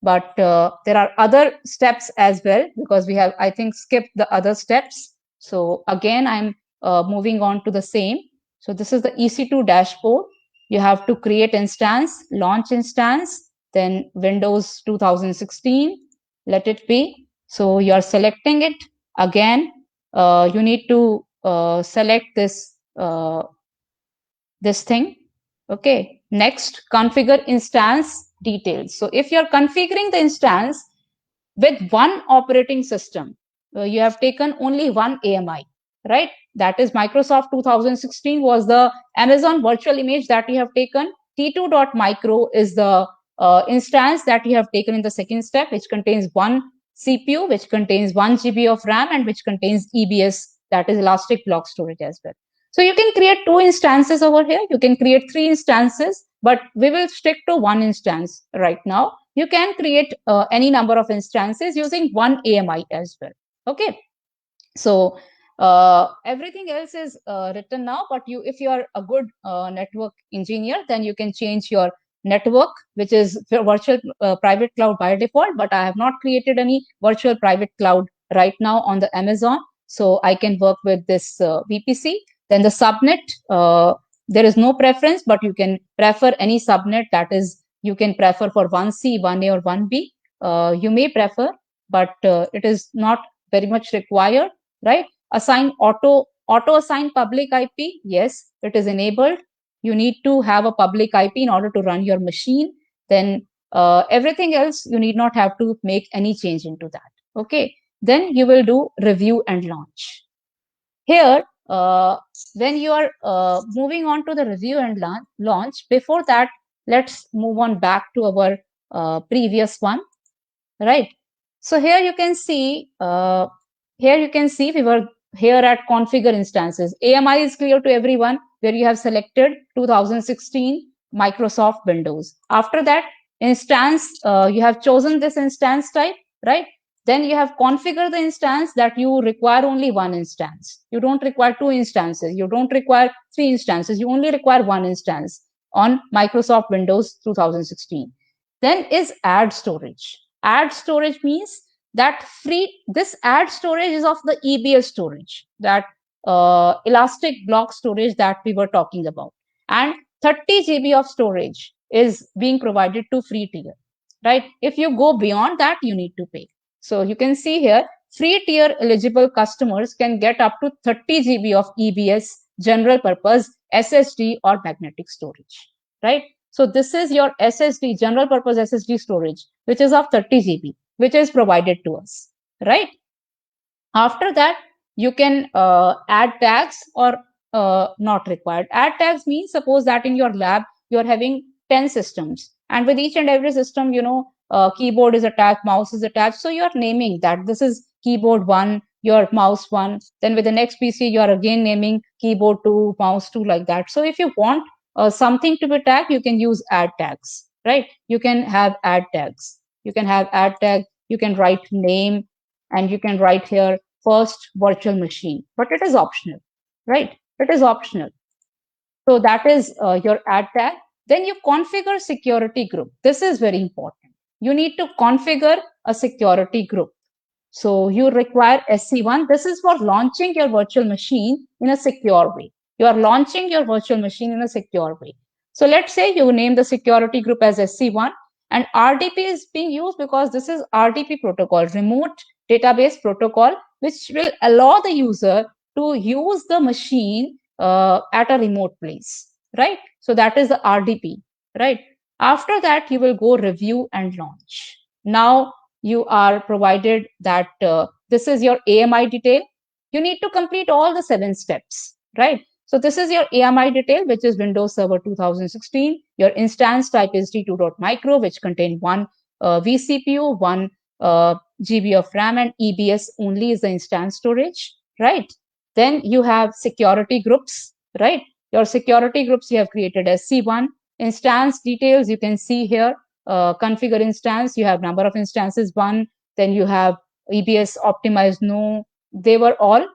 But there are other steps as well, because we have, I think, skipped the other steps. So again, I'm moving on to the same. So this is the EC2 dashboard. You have to create instance, launch instance, then Windows 2016, let it be. So you're selecting it. Again, you need to select this thing. Okay. Next, configure instance details. So if you're configuring the instance with one operating system, you have taken only one AMI, right? That is Microsoft 2016 was the Amazon virtual image that you have taken. T2.micro is the instance that you have taken in the second step, which contains one CPU, which contains 1 GB of RAM, and which contains EBS, that is elastic block storage as well. So you can create 2 instances over here. You can create 3 instances, but we will stick to 1 instance right now. You can create any number of instances using one AMI as well. Okay. So everything else is written now, but if you are a good network engineer, then you can change your network, which is virtual private cloud by default, but I have not created any virtual private cloud right now on the Amazon. So I can work with this VPC. Then the subnet, there is no preference, but you can prefer any subnet, that is, you can prefer for 1C, 1A, or 1B. You may prefer, but it is not very much required, right? Assign auto assign public IP. Yes, it is enabled. You need to have a public IP in order to run your machine. Then everything else, you need not have to make any change into that. Okay. Then you will do review and launch. Here, when you are moving on to the review and launch, before that, let's move on back to our previous one, right? So here you can see, we were here at configure instances. AMI is clear to everyone, where you have selected 2016 Microsoft Windows. After that, instance, you have chosen this instance type, right? Then you have configured the instance that you require only one instance. You don't require 2 instances. You don't require 3 instances. You only require 1 instance on Microsoft Windows 2016. Then is add storage. Add storage means that this add storage is of the EBS storage, that elastic block storage that we were talking about. And 30 GB of storage is being provided to free tier, right? If you go beyond that, you need to pay. So you can see here, free tier eligible customers can get up to 30 GB of EBS general purpose SSD or magnetic storage, right? So this is your SSD, general purpose SSD storage, which is of 30 GB, which is provided to us, right? After that, you can add tags or not required. Add tags means, suppose that in your lab, you're having 10 systems, and with each and every system, keyboard is attached, mouse is attached. So you're naming that this is keyboard 1, your mouse 1. Then with the next PC, you're again naming keyboard 2, mouse 2, like that. So if you want something to be tagged, you can use add tags, right? You can have add tags. You can have add tag. You can write name, and you can write here first virtual machine, but it is optional, right? It is optional. So that is your add tag. Then you configure security group. This is very important. You need to configure a security group. So you require SC1. This is for launching your virtual machine in a secure way. You are launching your virtual machine in a secure way. So let's say you name the security group as SC1, and RDP is being used because this is RDP protocol, remote database protocol, which will allow the user to use the machine at a remote place, right? So that is the RDP, right? After that, you will go review and launch. Now you are provided that this is your AMI detail. You need to complete all the 7 steps, right? So this is your AMI detail, which is Windows Server 2016. Your instance type is t2.micro, which contain 1 vCPU, 1 GB of RAM, and EBS only is the instance storage, right? Then you have security groups, right? Your security groups you have created as C1. Instance details you can see here. Configure instance, you have number of instances 1. Then you have EBS optimized, no. They were all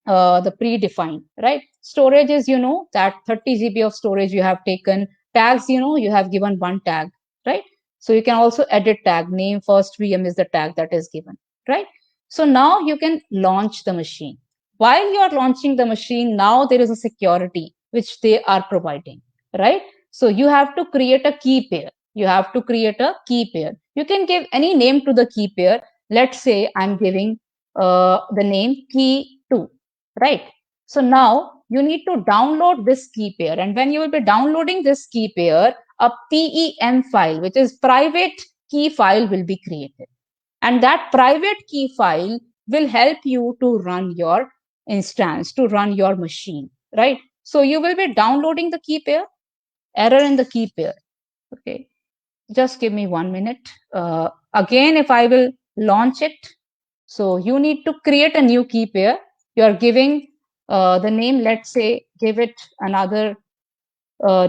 the predefined, right? Storage is, that 30 GB of storage you have taken. Tags, you have given 1 tag, right? So you can also edit tag. Name first VM is the tag that is given, right? So now you can launch the machine. While you are launching the machine, now there is a security which they are providing, right? So you have to create a key pair. You have to create a key pair. You can give any name to the key pair. Let's say I'm giving the name key2, right? So now you need to download this key pair. And when you will be downloading this key pair, a PEM file, which is private key file, will be created. And that private key file will help you to run your instance, to run your machine, right? So you will be downloading the key pair. Error in the key pair. Okay. Just give me 1 minute. Again, if I will launch it, so you need to create a new key pair. You are giving the name, let's say, give it another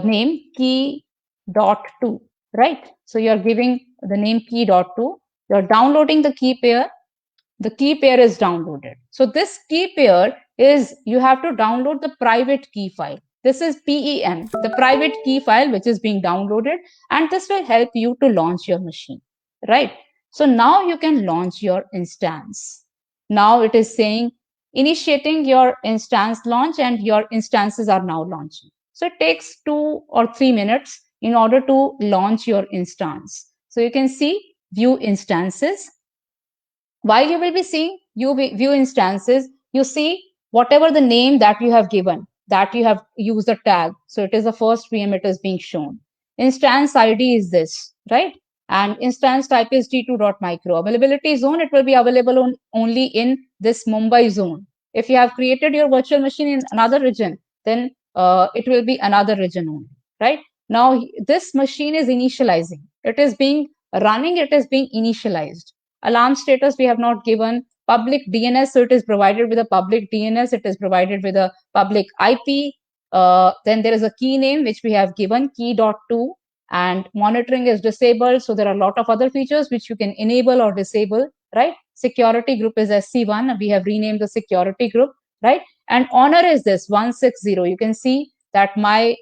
name, key.2, right? So you're giving the name key.2. You're downloading the key pair. The key pair is downloaded. So this key pair is, you have to download the private key file. This is PEM, the private key file, which is being downloaded, and this will help you to launch your machine, right? So now you can launch your instance. Now it is saying initiating your instance launch, and your instances are now launching. So it takes 2 or 3 minutes in order to launch your instance. So you can see view instances. While you will be seeing view instances, you see whatever the name that you have given, that you have used a tag. So it is the first VM, it is being shown. Instance ID is this, right? And instance type is t2.micro. Availability zone, it will be available only in this Mumbai zone. If you have created your virtual machine in another region, then it will be another region only, right? Now this machine is initializing. It is being running, it is being initialized. Alarm status we have not given. Public DNS, so it is provided with a public DNS, it is provided with a public IP. Then there is a key name which we have given, key.2, and monitoring is disabled. So there are a lot of other features which you can enable or disable, right? Security group is SC1. We have renamed the security group, right? And honor is this 160. You can see that my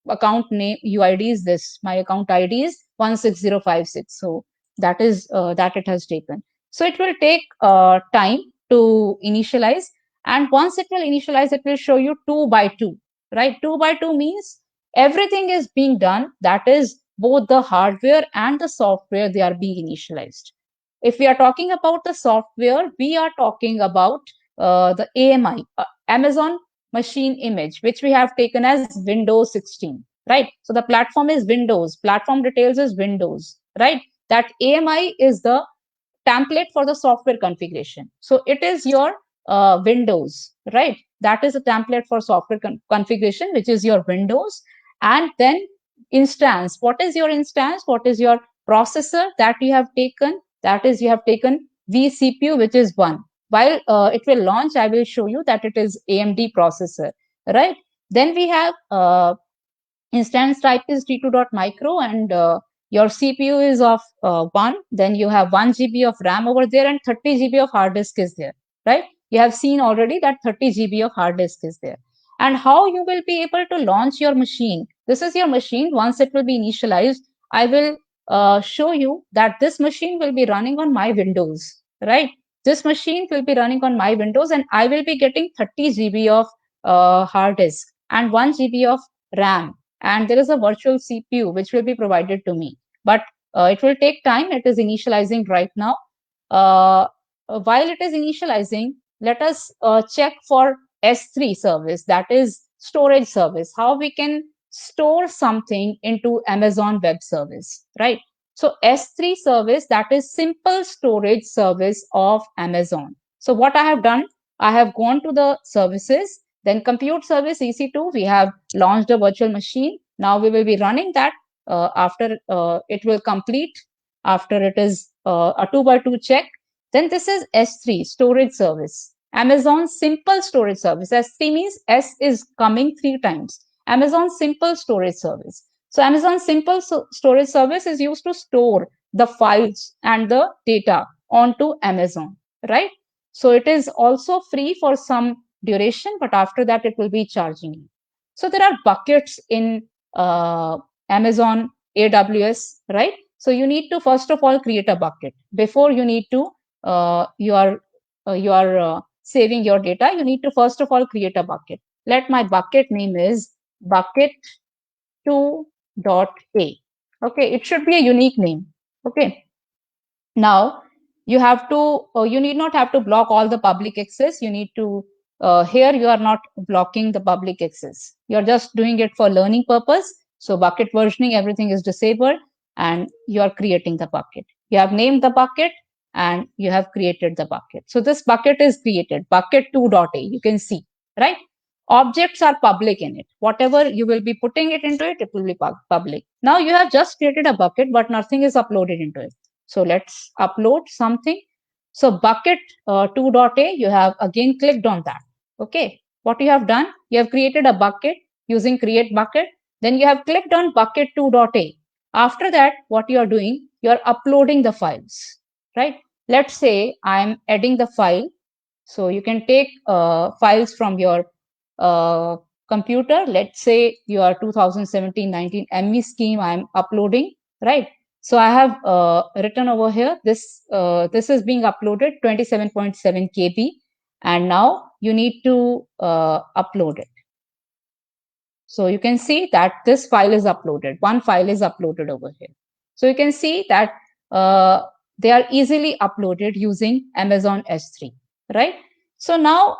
account name UID is this. My account ID is 16056. So that is that it has taken. So it will take time to initialize, and once it will initialize, it will show you 2 by 2, right? 2 by 2 means everything is being done, that is both the hardware and the software, they are being initialized. If we are talking about the software, we are talking about the AMI, Amazon Machine Image, which we have taken as Windows 16, right? So the platform is Windows, platform details is Windows, right? That AMI is the template for the software configuration. So it is your Windows, right? That is a template for software configuration, which is your Windows. And then instance, what is your instance? What is your processor that you have taken? That is, you have taken vCPU, which is 1. While it will launch, I will show you that it is AMD processor, right? Then we have instance type is t2.micro, and your CPU is of 1. Then you have 1 GB of RAM over there, and 30 GB of hard disk is there, right? You have seen already that 30 GB of hard disk is there. And how you will be able to launch your machine? This is your machine. Once it will be initialized, I will show you that this machine will be running on my Windows, right? This machine will be running on my Windows, and I will be getting 30 GB of hard disk and 1 GB of RAM, and there is a virtual CPU which will be provided to me. But it will take time. It is initializing right now. While it is initializing, let us check for S3 service, that is storage service, how we can store something into Amazon Web Service, right? So S3 service, that is simple storage service of Amazon. So what I have done, I have gone to the services, then compute service EC2, we have launched a virtual machine. Now we will be running that after it will complete, after it is a 2 by 2 check. Then this is S3 storage service, Amazon simple storage service. S3 means S is coming 3 times. Amazon simple storage service. So Amazon simple storage service is used to store the files and the data onto Amazon, right? So it is also free for some duration, but after that it will be charging you. So there are buckets in Amazon AWS, right? So you need to first of all create a bucket before you need to you are saving your data. You need to first of all create a bucket. Let my bucket name is bucket2.a. Okay, it should be a unique name. Okay, now you have to you need not have to block all the public access. You need to here you are not blocking the public access, you're just doing it for learning purpose. So bucket versioning, everything is disabled, and you are creating the bucket. You have named the bucket and you have created the bucket. So this bucket is created, bucket2.a, you can see, right? Objects are public in it. Whatever you will be putting it into it, it will be public. Now you have just created a bucket, but nothing is uploaded into it. So let's upload something. So bucket2.a, you have again clicked on that. Okay, what you have done, you have created a bucket using create bucket. Then you have clicked on bucket2.a. After that, what you are doing, you are uploading the files, right? Let's say I'm adding the file. So you can take files from your computer. Let's say your 2017-19 ME scheme I'm uploading, right? So I have written over here, this is being uploaded 27.7 KB, and now you need to upload it. So you can see that this file is uploaded. One file is uploaded over here. So you can see that they are easily uploaded using Amazon S3, right? So now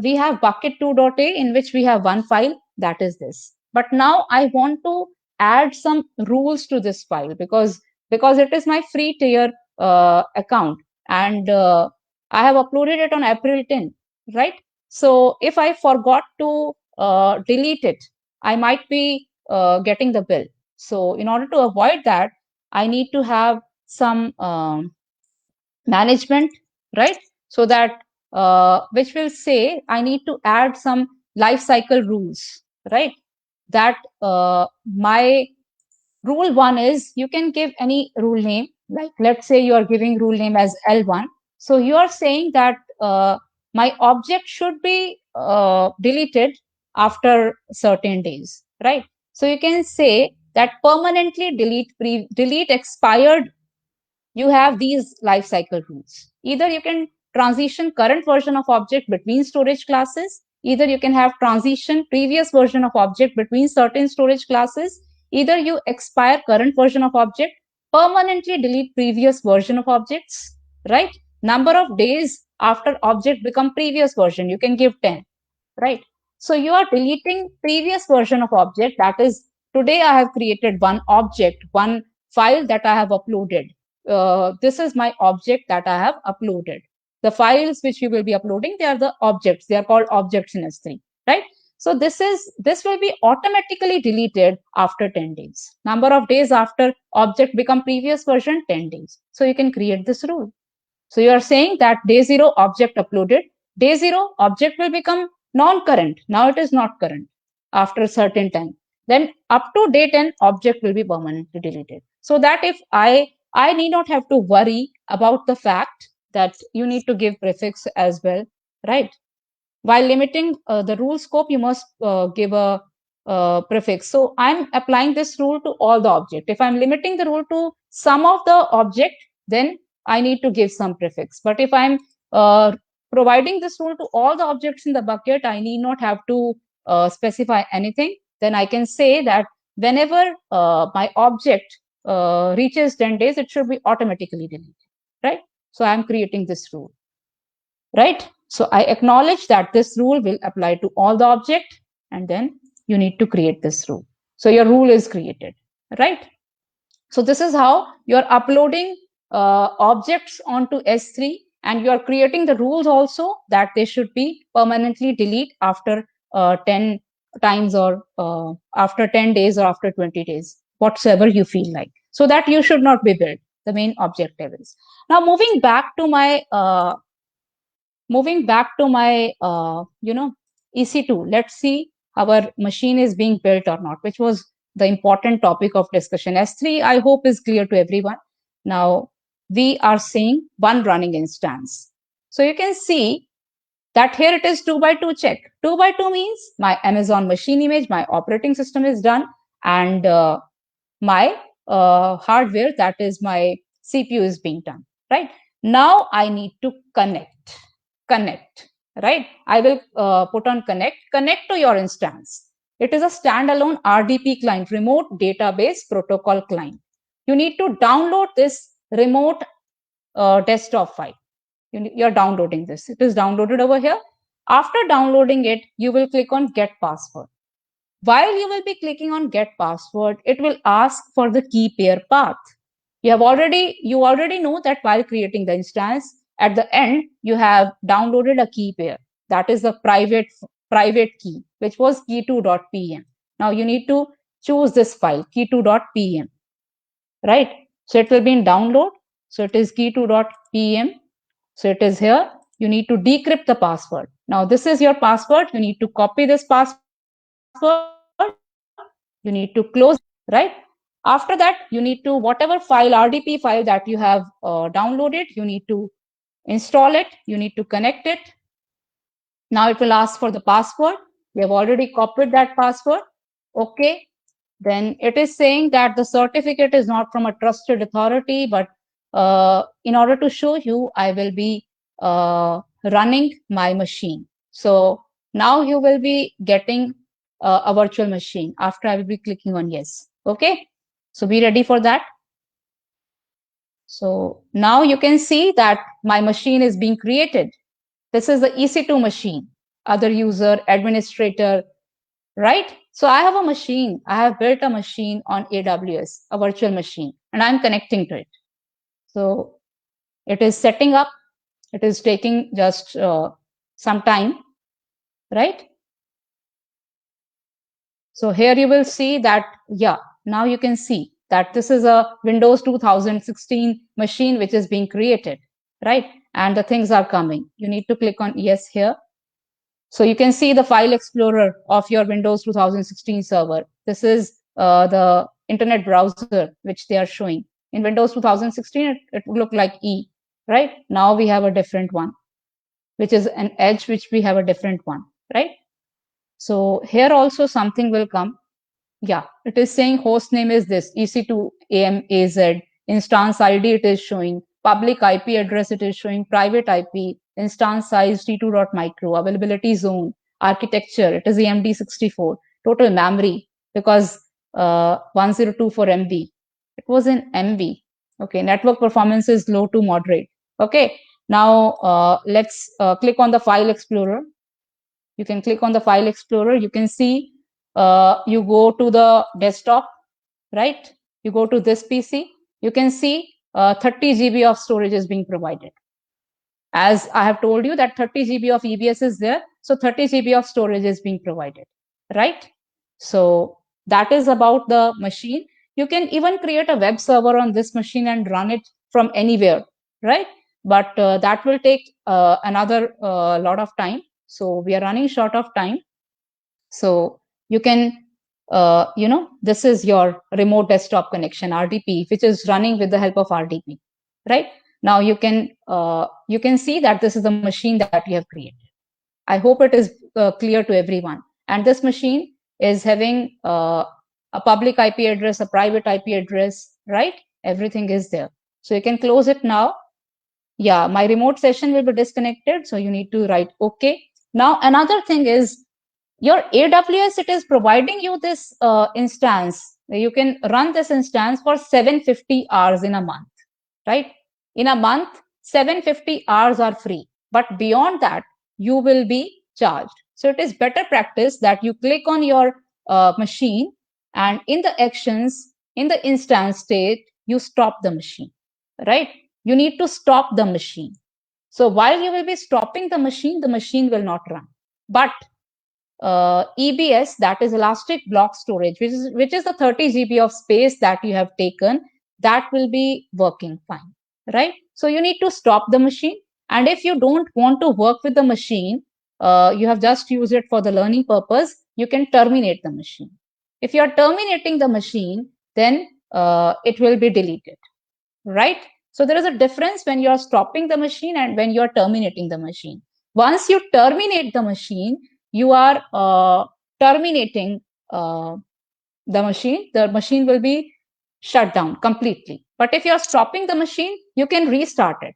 we have bucket2.a in which we have one file, that is this. But now I want to add some rules to this file because it is my free tier account, and I have uploaded it on April 10, right? So if I forgot to delete it, I might be getting the bill. So in order to avoid that, I need to have some management, right? So that which will say I need to add some life cycle rules, right? That my rule one is, you can give any rule name, like let's say you are giving rule name as L1. So you are saying that my object should be deleted after certain days, right? So you can say that permanently delete expired. You have these life cycle rules. Either you can transition current version of object between storage classes, either you can have transition previous version of object between certain storage classes, either you expire current version of object, permanently delete previous version of objects, right? Number of days after object become previous version, you can give 10, right? So you are deleting previous version of object. That is, today I have created one object, one file that I have uploaded. This is my object that I have uploaded. The files which we will be uploading, they are the objects. They are called objects in S3, right? So this will be automatically deleted after 10 days. Number of days after object become previous version, 10 days. So you can create this rule. So you are saying that day 0 object uploaded, day 0 object will become non-current. Now it is not current after a certain time. Then up to day 10 object will be permanently deleted. So that if I need not have to worry about the fact that you need to give prefix as well, right? While limiting the rule scope, you must give a prefix. So I'm applying this rule to all the object. If I'm limiting the rule to some of the object, then I need to give some prefix. But if I'm providing this rule to all the objects in the bucket, I need not have to specify anything. Then I can say that whenever my object reaches 10 days, it should be automatically deleted, right? So I'm creating this rule, right? So I acknowledge that this rule will apply to all the object, and then you need to create this rule. So your rule is created, right? So this is how you're uploading objects onto S3, and you're creating the rules also that they should be permanently delete after 10 times, or after 10 days, or after 20 days, whatsoever you feel like, so that you should not be billed the main objective is. Now moving back to my EC2, let's see our machine is being built or not, which was the important topic of discussion. S3, I hope, is clear to everyone. Now we are seeing one running instance. So you can see that here it is 2x2 check. 2x2 means my Amazon machine image, my operating system is done, and my hardware, that is my CPU, is being done, right? Now I need to connect, right? I will put on connect to your instance. It is a standalone RDP client, remote database protocol client. You need to download this remote desktop file. You're downloading this. It is downloaded over here. After downloading it, you will click on get password. While you will be clicking on get password, it will ask for the key pair path. You already know that while creating the instance, at the end, you have downloaded a key pair. That is the private key, which was key2.pm. Now you need to choose this file, key2.pm, right? So it will be in download. So it is key2.pm. So it is here. You need to decrypt the password. Now this is your password. You need to copy this password. You need to close it, right? After that, you need to, whatever file, RDP file that you have downloaded, you need to install it. You need to connect it. Now it will ask for the password. We have already copied that password. Okay. Then it is saying that the certificate is not from a trusted authority, but in order to show you, I will be running my machine. So now you will be getting a virtual machine after I will be clicking on yes. Okay. So be ready for that. So now you can see that my machine is being created. This is the EC2 machine, other user, administrator, right? So I have a machine. I have built a machine on AWS, a virtual machine, and I'm connecting to it. So it is setting up. It is taking just some time, right? So here you will see that, yeah, now you can see that this is a Windows 2016 machine which is being created, right? And the things are coming. You need to click on yes here. So you can see the file explorer of your Windows 2016 server. This is the internet browser which they are showing. In Windows 2016, it would look like E, right? Now we have a different one, which is an Edge, which we have a different one, right? So here also something will come. Yeah, it is saying host name is this, EC2AMAZ. Instance ID it is showing. Public IP address it is showing. Private IP. Instance size T2.micro. Availability zone. Architecture it is AMD64. Total memory because 1024 MB. It was in MB. Okay, network performance is low to moderate. Okay, now let's click on the file explorer. You can click on the file explorer. You can see you go to the desktop, right? You go to this PC. You can see 30 GB of storage is being provided. As I have told you that 30 GB of EBS is there. So 30 GB of storage is being provided, right? So that is about the machine. You can even create a web server on this machine and run it from anywhere, right? But that will take another lot of time. So we are running short of time. So you can, this is your remote desktop connection, RDP, which is running with the help of RDP, right? Now you can see that this is the machine that we have created. I hope it is clear to everyone. And this machine is having a public IP address, a private IP address, right? Everything is there. So you can close it now. Yeah, my remote session will be disconnected. So you need to write OK. Now, another thing is your AWS, it is providing you this instance. You can run this instance for 750 hours in a month, right? In a month, 750 hours are free. But beyond that, you will be charged. So it is better practice that you click on your machine and in the actions, in the instance state, you stop the machine, right? You need to stop the machine. So while you will be stopping the machine will not run. But EBS, that is Elastic Block Storage, which is the 30 GB of space that you have taken, that will be working fine, right? So you need to stop the machine. And if you don't want to work with the machine, you have just used it for the learning purpose, you can terminate the machine. If you are terminating the machine, then it will be deleted, right? So there is a difference when you are stopping the machine and when you are terminating the machine. Once you terminate the machine, you are terminating the machine will be shut down completely. But if you're stopping the machine, you can restart it,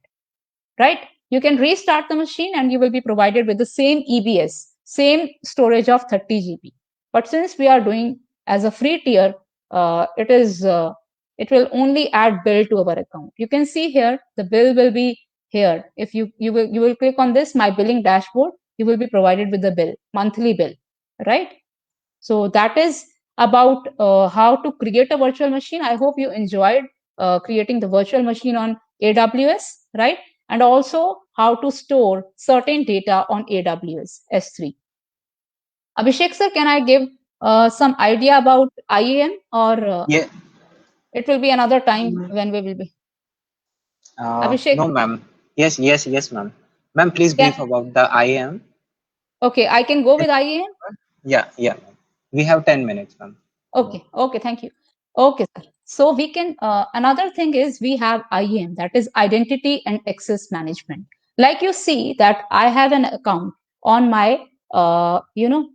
right? You can restart the machine and you will be provided with the same EBS, same storage of 30 GB. But since we are doing as a free tier, it will only add bill to our account. You can see here, the bill will be here. If you will click on this, my billing dashboard, you will be provided with the bill, monthly bill, right? So that is about how to create a virtual machine. I hope you enjoyed creating the virtual machine on AWS, right? And also how to store certain data on AWS S3. Abhishek sir, can I give some idea about IAM or Yeah. it will be another time when we will be? Abhishek? No, ma'am. Yes, ma'am. Ma'am, please brief about the IAM. Okay, I can go with IAM. Yeah. We have 10 minutes, ma'am. Okay, thank you. Okay, sir. So we can, another thing is we have IAM, that is Identity and Access Management. Like you see that I have an account on my, on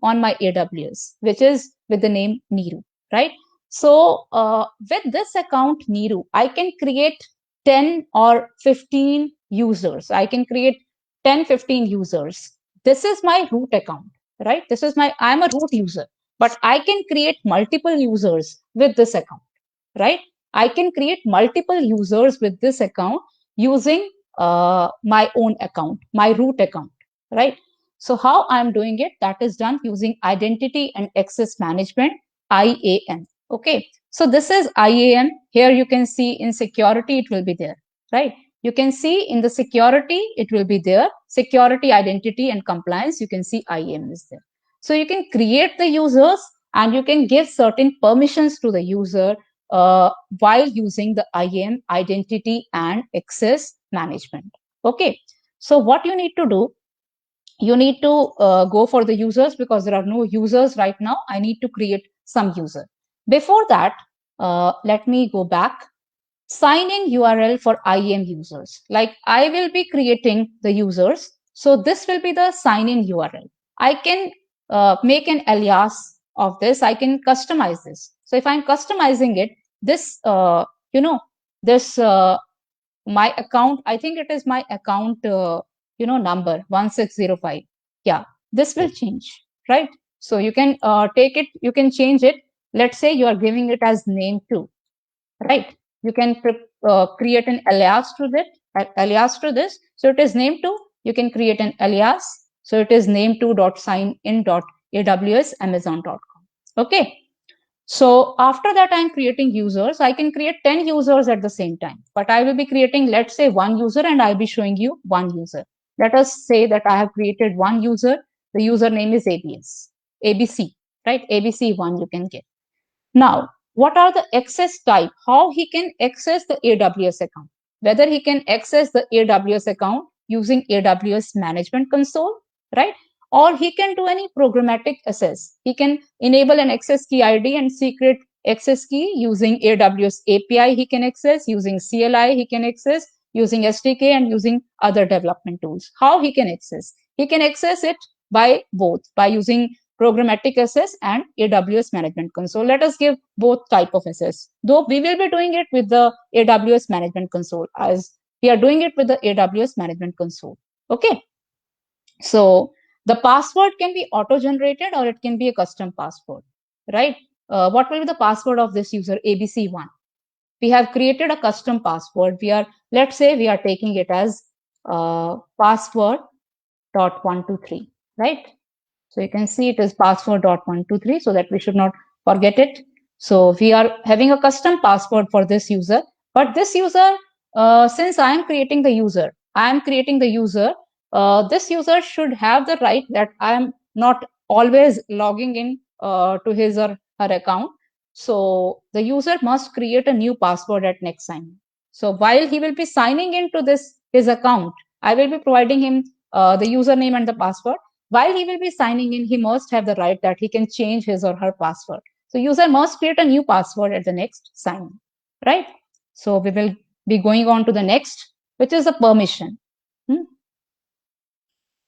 my AWS, which is with the name Neeru, right? So with this account Neeru, I can create 10 or 15 users. I can create 10, 15 users. This is my root account, right? I'm a root user, but I can create multiple users with this account, right? I can create multiple users with this account using my own account, my root account, right? So how I'm doing it, that is done using Identity and Access Management, IAM. Okay, so this is IAM. Here you can see in security, it will be there, right? You can see in the security, it will be there. Security, identity, and compliance, you can see IAM is there. So you can create the users and you can give certain permissions to the user while using the IAM, Identity and Access Management. Okay, so what you need to do, you need to go for the users because there are no users right now. I need to create some user. Before that, let me go back. Sign in URL for IAM users. Like I will be creating the users. So this will be the sign in URL. I can make an alias of this. I can customize this. So if I'm customizing it, this, this my account, I think it is my account, number 1605. Yeah, this will change, right? So you can take it, you can change it. Let's say you are giving it as name 2, right? You can create an alias to this. So it is name 2. You can create an alias. So it is name2.signin.aws.amazon.com. Okay. So after that, I'm creating users. I can create 10 users at the same time, but I will be creating, let's say, one user, and I'll be showing you one user. Let us say that I have created one user. The username is ABC, right? ABC1 you can get. Now, what are the access type? How he can access the AWS account? Whether he can access the AWS account using AWS Management Console, right? Or he can do any programmatic access. He can enable an access key ID and secret access key using AWS API. He can access using CLI. He can access using SDK and using other development tools. How he can access? He can access it by both, by using programmatic access and AWS Management Console. Let us give both type of access, though we will be doing it with the AWS Management Console, as we are doing it with the AWS Management Console. Okay, so the password can be auto-generated or it can be a custom password, right? What will be the password of this user ABC1? We have created a custom password. Let's say we are taking it as password.123, right? So you can see it is password.123, so that we should not forget it. So we are having a custom password for this user, but this user, since I am creating the user, this user should have the right that I am not always logging in to his or her account. So the user must create a new password at next sign. So while he will be signing into his account, I will be providing him the username and the password. While he will be signing in, he must have the right that he can change his or her password. So user must create a new password at the next sign, right? So we will be going on to the next, which is a permission.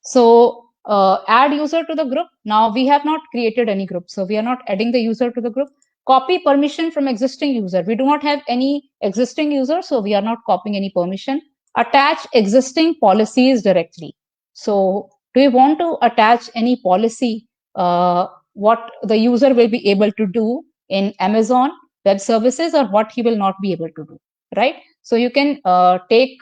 So add user to the group. Now we have not created any group, so we are not adding the user to the group. Copy permission from existing user. We do not have any existing user, so we are not copying any permission. Attach existing policies directly. So do you want to attach any policy, what the user will be able to do in Amazon Web Services or what he will not be able to do, right? So you can take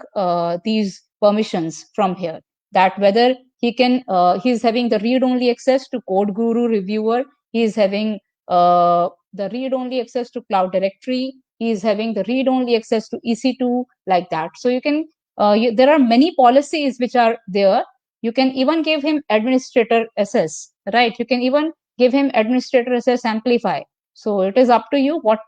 these permissions from here, that whether he's having the read-only access to Code Guru Reviewer, he's having the read-only access to Cloud Directory, he's having the read-only access to EC2, like that. So you can, there are many policies which are there. You can even give him administrator access, right? You can even give him administrator access amplify. So it is up to you what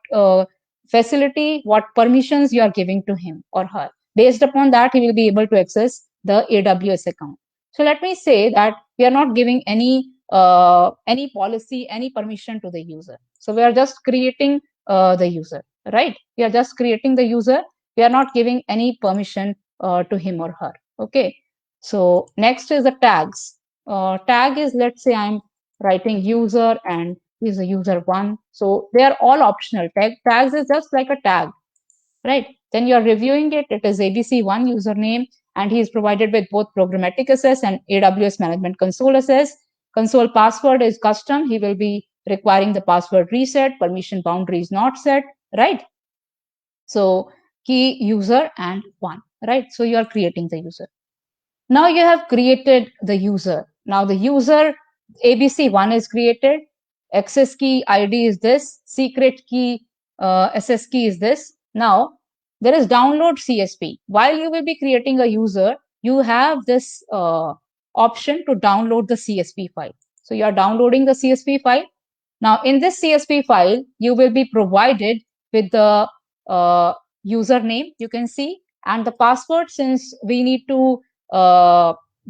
facility, what permissions you are giving to him or her. Based upon that, he will be able to access the AWS account. So let me say that we are not giving any policy, any permission to the user. So we are just creating the user, right? We are just creating the user. We are not giving any permission to him or her. Okay. So next is the tags. Tag is, let's say I'm writing user and is a user one. So they are all optional. Tags is just like a tag, right? Then you're reviewing it. It is ABC1 username, and he is provided with both programmatic access and AWS Management Console access. Console password is custom. He will be requiring the password reset. Permission boundary is not set, right? So key user and one, right? So you are creating the user. Now you have created the user. Now the user ABC1 is created. Access key ID is this. Secret key SS key is this. Now there is download CSV. While you will be creating a user, you have this option to download the CSV file. So you are downloading the CSV file. Now in this CSV file, you will be provided with the username, you can see, and the password. Since we need to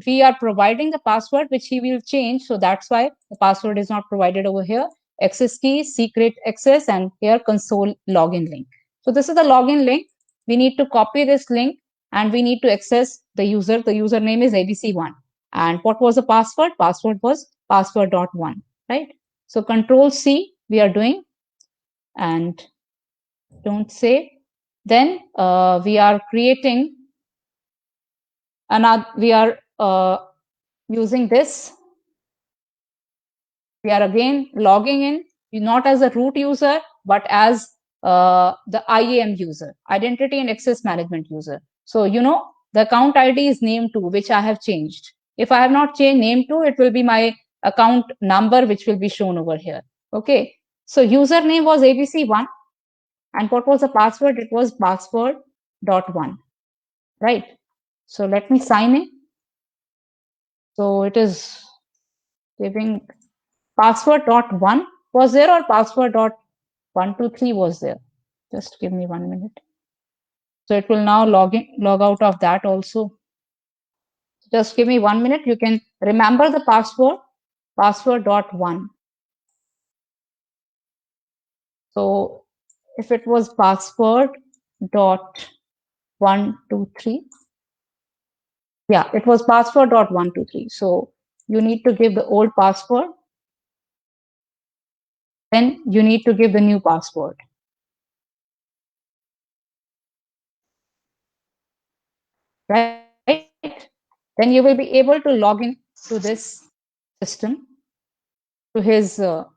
we are providing the password which he will change, so that's why the password is not provided over here. Access key, secret access, and here console login link. So this is the login link. We need to copy this link and we need to access the user. The username is ABC1. And what was the password? Password was password.1, right? So Control C we are doing, and don't save. Then we are creating another, we are using this. We are again logging in, not as a root user, but as the IAM user, Identity and Access Management user. So, the account ID is name2, which I have changed. If I have not changed name2, it will be my account number, which will be shown over here. Okay. So username was ABC1. And what was the password? It was password.1, right? So let me sign in. So it is giving password.1 was there, or password.123 was there. Just give me 1 minute. So it will now log out of that also. Just give me 1 minute. You can remember the password.1. So if it was password.123, yeah, it was password.123. So you need to give the old password. Then you need to give the new password. Right? Then you will be able to log in to this system, to his. So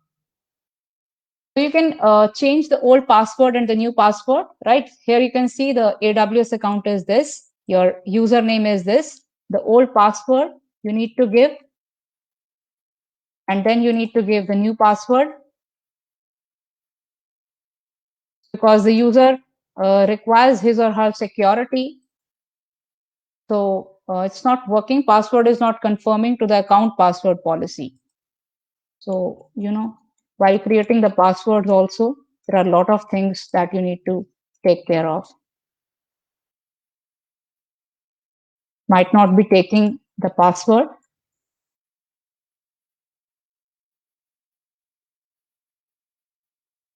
you can change the old password and the new password, right? Here you can see the AWS account is this. Your username is this. The old password you need to give. And then you need to give the new password, because the user requires his or her security. So it's not working. Password is not conforming to the account password policy. So, while creating the passwords also, there are a lot of things that you need to take care of. Might not be taking the password.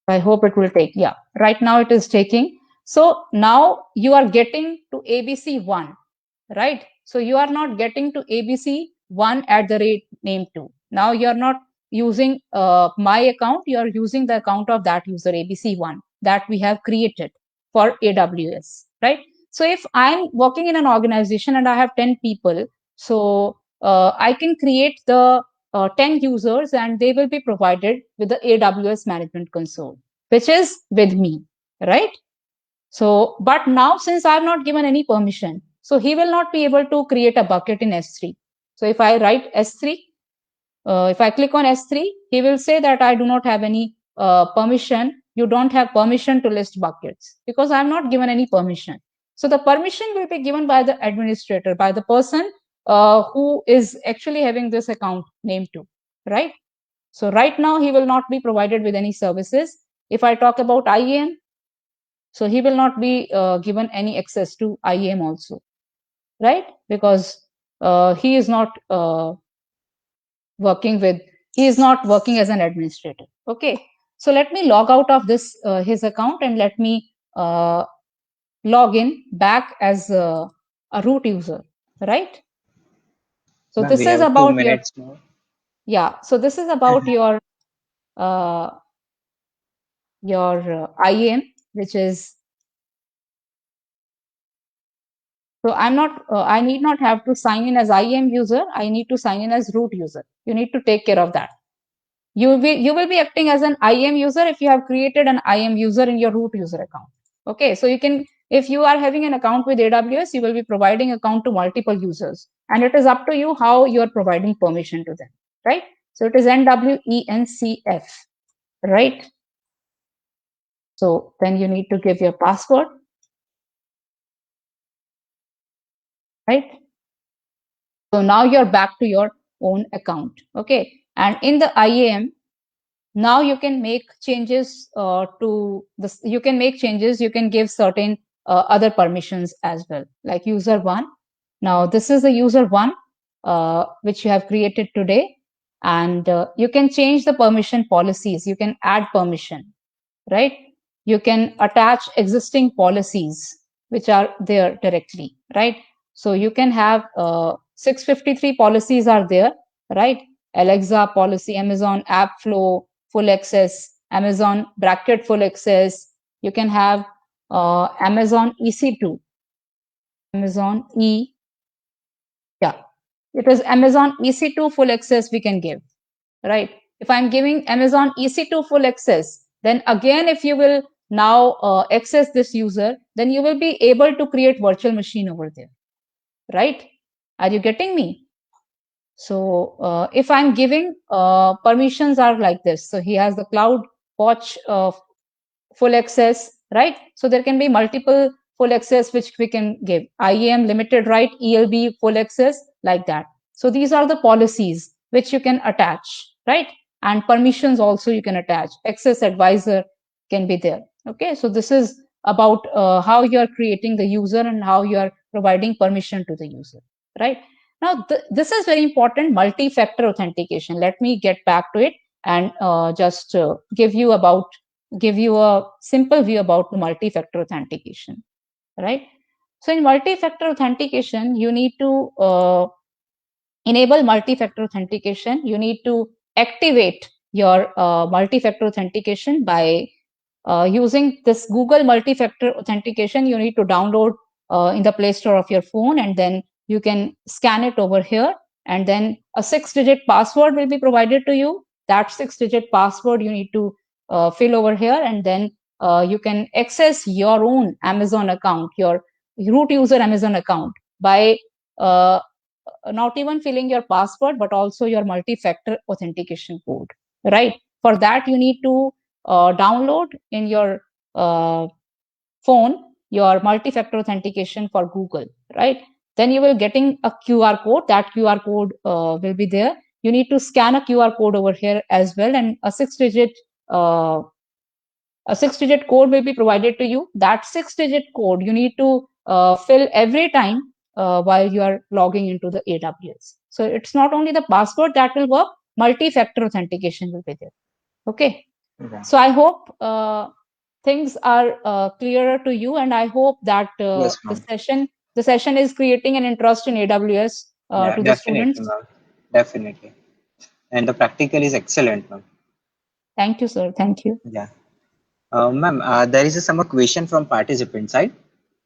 I hope it will take. Yeah, right now it is taking. So now you are getting to ABC1, right? So you are not getting to ABC1 at the rate name2. Now you are not using my account. You are using the account of that user ABC1 that we have created for AWS, right? So if I'm working in an organization and I have 10 people, so I can create the 10 users and they will be provided with the AWS Management Console, which is with me, right? So, but now since I have not given any permission, so he will not be able to create a bucket in S3. So if I write S3, if I click on S3, he will say that I do not have any permission. You don't have permission to list buckets, because I have not given any permission. So the permission will be given by the administrator, by the person who is actually having this account name2, right? So right now he will not be provided with any services. If I talk about IAM, so he will not be given any access to IAM also, right? Because he is not working with, he is not working as an administrator. Okay, so let me log out of this his account and let me log in back as a root user, right? So Ma'am, this we is have two about your, minutes more. yeah, so this is about your IAM, which is, so I'm not, I need not have to sign in as IAM user. I need to sign in as root user. You need to take care of that. You will be acting as an IAM user if you have created an IAM user in your root user account. Okay, so you can, if you are having an account with AWS, you will be providing account to multiple users, and it is up to you how you are providing permission to them, right? So it is NWENCF, right? So then you need to give your password, right? So now you're back to your own account. Okay, and in the IAM, now you can make changes to this. You can make changes. You can give certain other permissions as well, like user one. Now this is the user one which you have created today, and you can change the permission policies. You can add permission, right? You can attach existing policies which are there directly, right? So you can have 653 policies are there, right? Alexa policy, Amazon app flow, full access, Amazon bracket full access. You can have Amazon EC2, Amazon E, yeah, it is Amazon EC2 full access we can give, right? If I'm giving Amazon EC2 full access, then again, if you will now access this user, then you will be able to create virtual machine over there, right? Are you getting me? So if I'm giving permissions are like this. So he has the cloud watch full access, right? So there can be multiple full access which we can give. IAM limited right, ELB full access, like that. So these are the policies which you can attach, right? And permissions also you can attach. Access advisor can be there. Okay, so this is about how you are creating the user and how you are providing permission to the user, right? Now, this is very important, multi-factor authentication. Let me get back to it and just give you a simple view about the multi-factor authentication, right? So in multi-factor authentication, you need to enable multi-factor authentication. You need to activate your multi-factor authentication by using this Google multi-factor authentication. You need to download in the Play Store of your phone, and then you can scan it over here, and then a 6-digit password will be provided to you. That 6-digit password you need to fill over here, and then you can access your own Amazon account, your root user Amazon account, by not even filling your password, but also your multi-factor authentication code, right? For that, you need to download in your phone your multi-factor authentication for Google, right? Then you will getting a QR code. That QR code will be there. You need to scan a QR code over here as well, and a 6-digit code will be provided to you. That 6-digit code you need to fill every time while you are logging into the AWS. So it's not only the password that will work, multi-factor authentication will be there. Okay. Yeah. So I hope things are clearer to you, and I hope that Yes, the ma'am. session is creating an interest in AWS Yeah, to the definitely, students. ma'am. Definitely. And the practical is excellent, ma'am. Thank you, sir. Thank you. Yeah. Ma'am, there is some question from participant side.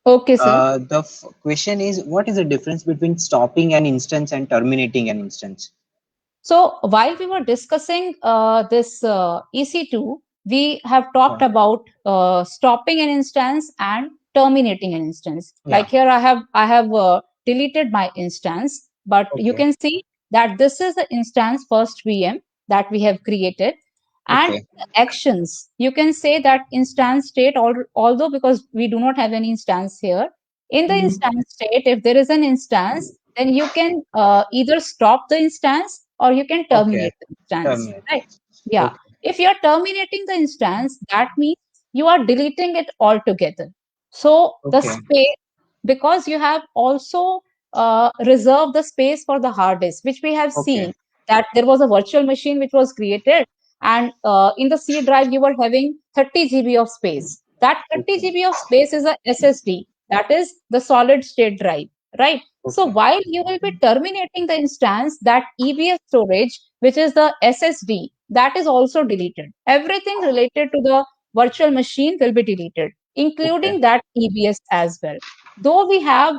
Okay, sir. The question is, what is the difference between stopping an instance and terminating an instance? So while we were discussing this EC2, we have talked Yeah. about stopping an instance and terminating an instance. Yeah. Like here, I have deleted my instance, but you Okay. can see that this is the instance first VM that we have created, and Okay. actions. You can say that instance state, although because we do not have any instance here. In the instance state, if there is an instance, then you can either stop the instance or you can Okay. terminate the instance, Terminate. right? Yeah. Okay. If you're terminating the instance, that means you are deleting it altogether. So the Okay. space, because you have also reserved the space for the hard disk, which we have Okay. seen that there was a virtual machine which was created, and in the C drive you were having 30 GB of space. That 30 GB of space is a SSD, that is the solid state drive, right? So Okay. while you will be terminating the instance, that EBS storage, which is the SSD, that is also deleted. Everything related to the virtual machine will be deleted, Okay. including that EBS as well. Though we have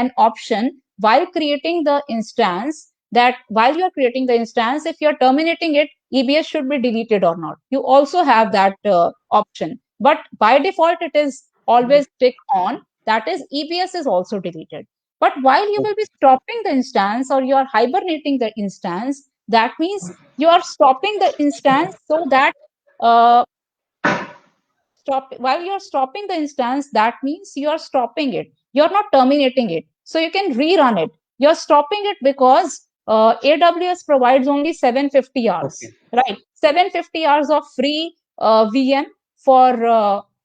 an option while creating the instance, that while you are creating the instance, if you are terminating it, EBS should be deleted or not. You also have that option. But by default, it is always tick on. That is, EBS is also deleted. But while you will be stopping the instance or you are hibernating the instance, that means you are stopping the instance so that uh, while you're stopping the instance, that means you are stopping it. You're not terminating it. So you can rerun it. You're stopping it because AWS provides only 750 Okay. hours, right? 750 hours of free VM for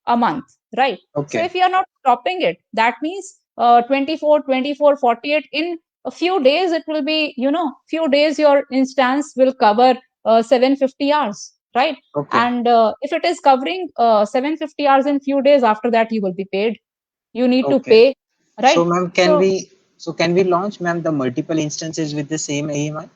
a month, right? So Okay. if you're not stopping it, that means 24, 24, 48, in a few days, it will be, few days your instance will cover 750 hours, right? Okay. And if it is covering 750 hours in few days, after that you will be paid. You need to Okay. pay, So, right? ma'am, So can we launch, ma'am, the multiple instances with the same AMI?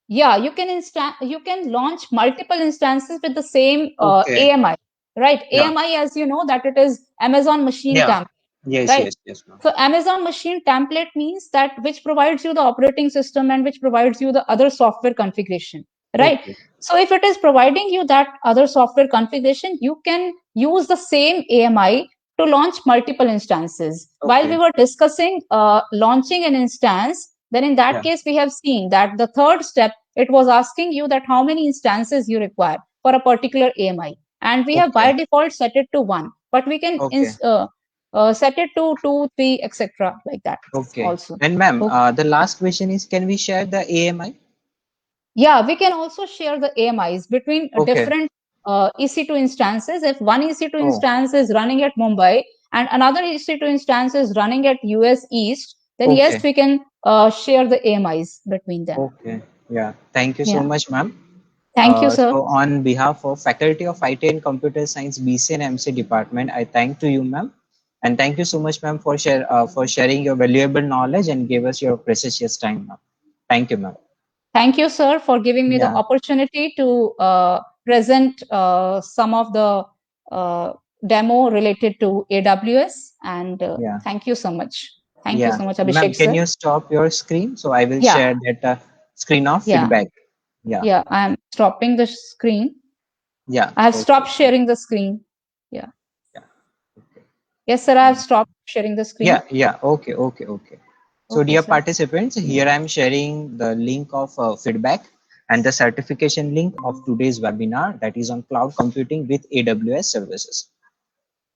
yeah, you can launch multiple instances with the same Okay. AMI, right? Yeah. AMI, as you know, that it is Amazon Machine Yeah. Template, Yes. right? Yes. Yes, ma'am. So Amazon Machine Template means that which provides you the operating system and which provides you the other software configuration, right? Okay. So if it is providing you that other software configuration, you can use the same AMI to launch multiple instances. While we Okay. were discussing launching an instance, then in that Yeah. case, we have seen that the third step, it was asking you that how many instances you require for a particular AMI. And we have by Okay. default set it to one, but we can Okay. set it to 2, 3, etc. like that Okay. also. And ma'am, Okay. the last question is, can we share the AMI? Yeah, we can also share the AMIs between Okay. different EC2 instances. If one EC2 Oh, instance is running at Mumbai and another EC2 instance is running at US East, then yes, okay. we can share the AMIs between them. Okay. Yeah. Thank you so Yeah. much, ma'am. Thank you, sir. So on behalf of Faculty of IT and Computer Science, BC and MC Department, I thank to you, ma'am. And thank you so much, ma'am, for sharing your valuable knowledge and give us your precious time, ma'am. Thank you, ma'am. Thank you, sir, for giving me the Yeah. opportunity to present some of the demo related to AWS. And Yeah. thank you so much. Thank you Yeah. so much, Ma'am, Abhishek, can sir. you stop your screen? So I will Yeah, share that screen of yeah, feedback. Yeah. yeah. I'm stopping the screen. Yeah. I have Okay. stopped sharing the screen. Yeah. Yeah. Okay. Yes, sir, I have stopped sharing the Yeah. screen. Yeah. Okay. Okay. Okay. So, Okay, dear sir. participants, here I am sharing the link of feedback and the certification link of today's webinar, that is on cloud computing with AWS services.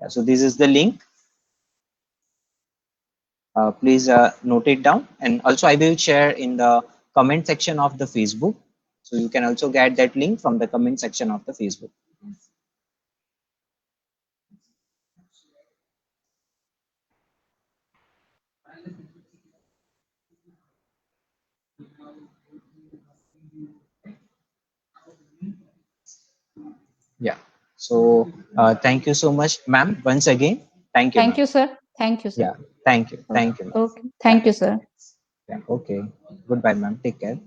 Yeah, so this is the link. Please note it down, and also I will share in the comment section of the Facebook. So you can also get that link from the comment section of the Facebook. Yeah. So thank you so much, ma'am. Once again, thank you, Thank ma'am. you, sir. Thank you, sir. Yeah. Thank you. Okay. Thank you, ma'am. Okay. Yeah. Thank you, sir. Yeah. Okay. Goodbye, ma'am. Take care.